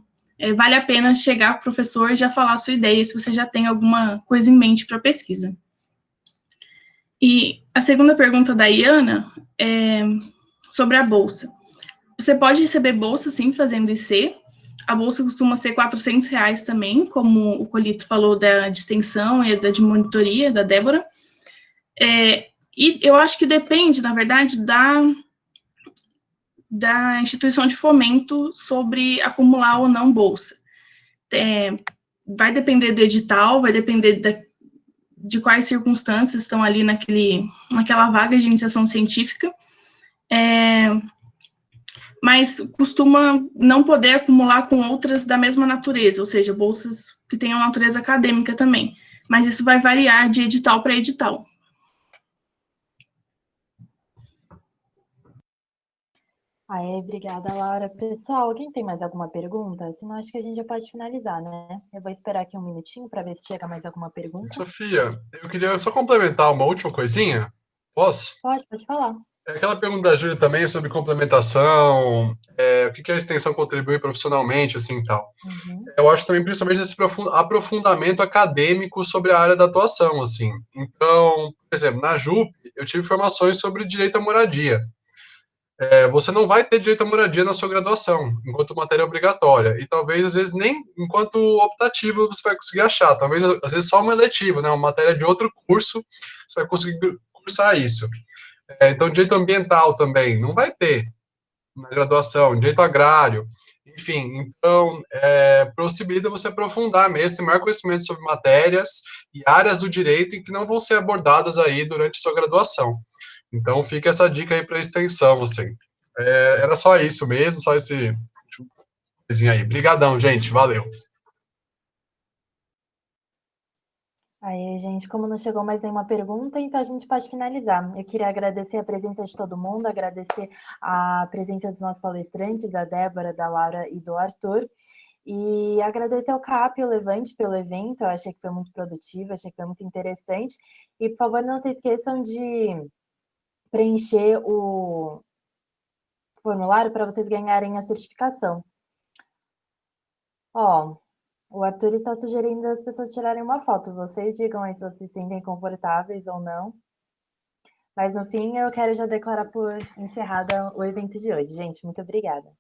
C: vale a pena chegar para o professor e já falar a sua ideia, se você já tem alguma coisa em mente para pesquisa. E a segunda pergunta da Iana é sobre a bolsa. Você pode receber bolsa, sim, fazendo IC. A bolsa costuma ser R$400 também, como o Colito falou da de extensão e da de monitoria, da Débora. E eu acho que depende, na verdade, da instituição de fomento sobre acumular ou não bolsa. Vai depender do edital, vai depender de quais circunstâncias estão ali naquela vaga de iniciação científica, mas costuma não poder acumular com outras da mesma natureza, ou seja, bolsas que tenham natureza acadêmica também, mas isso vai variar de edital para edital.
B: Obrigada, Laura. Pessoal, alguém tem mais alguma pergunta? Senão acho que a gente já pode finalizar, né? Eu vou esperar aqui um minutinho para ver se chega mais alguma pergunta.
D: Sofia, eu queria só complementar uma última coisinha. Posso?
B: Pode falar.
D: Aquela pergunta da Júlia também sobre complementação, o que a extensão contribui profissionalmente, assim, e tal.
B: Uhum.
D: Eu acho também, principalmente, esse aprofundamento acadêmico sobre a área da atuação, assim. Então, por exemplo, na JUP, eu tive formações sobre direito à moradia. você não vai ter direito à moradia na sua graduação, enquanto matéria obrigatória. E talvez, às vezes, nem enquanto optativo você vai conseguir achar. Talvez, às vezes, só uma eletiva, né? Uma matéria de outro curso, você vai conseguir cursar isso. Então, direito ambiental também, não vai ter na graduação, direito agrário, enfim. Então, possibilita você aprofundar mesmo, ter maior conhecimento sobre matérias e áreas do direito em que não vão ser abordadas aí durante a sua graduação. Então, fica essa dica aí para extensão, assim. Era só isso mesmo, só esse coisinha aí. Obrigadão, gente, valeu.
B: Aí, gente, como não chegou mais nenhuma pergunta, então a gente pode finalizar. Eu queria agradecer a presença de todo mundo, agradecer a presença dos nossos palestrantes, da Débora, da Laura e do Arthur, e agradecer ao CAP e ao Levante pelo evento. Eu achei que foi muito produtivo, achei que foi muito interessante. E, por favor, não se esqueçam de preencher o formulário para vocês ganharem a certificação. Ó, o Arthur está sugerindo as pessoas tirarem uma foto. Vocês digam aí se vocês se sentem confortáveis ou não. Mas, no fim, eu quero já declarar por encerrada o evento de hoje. Gente, muito obrigada.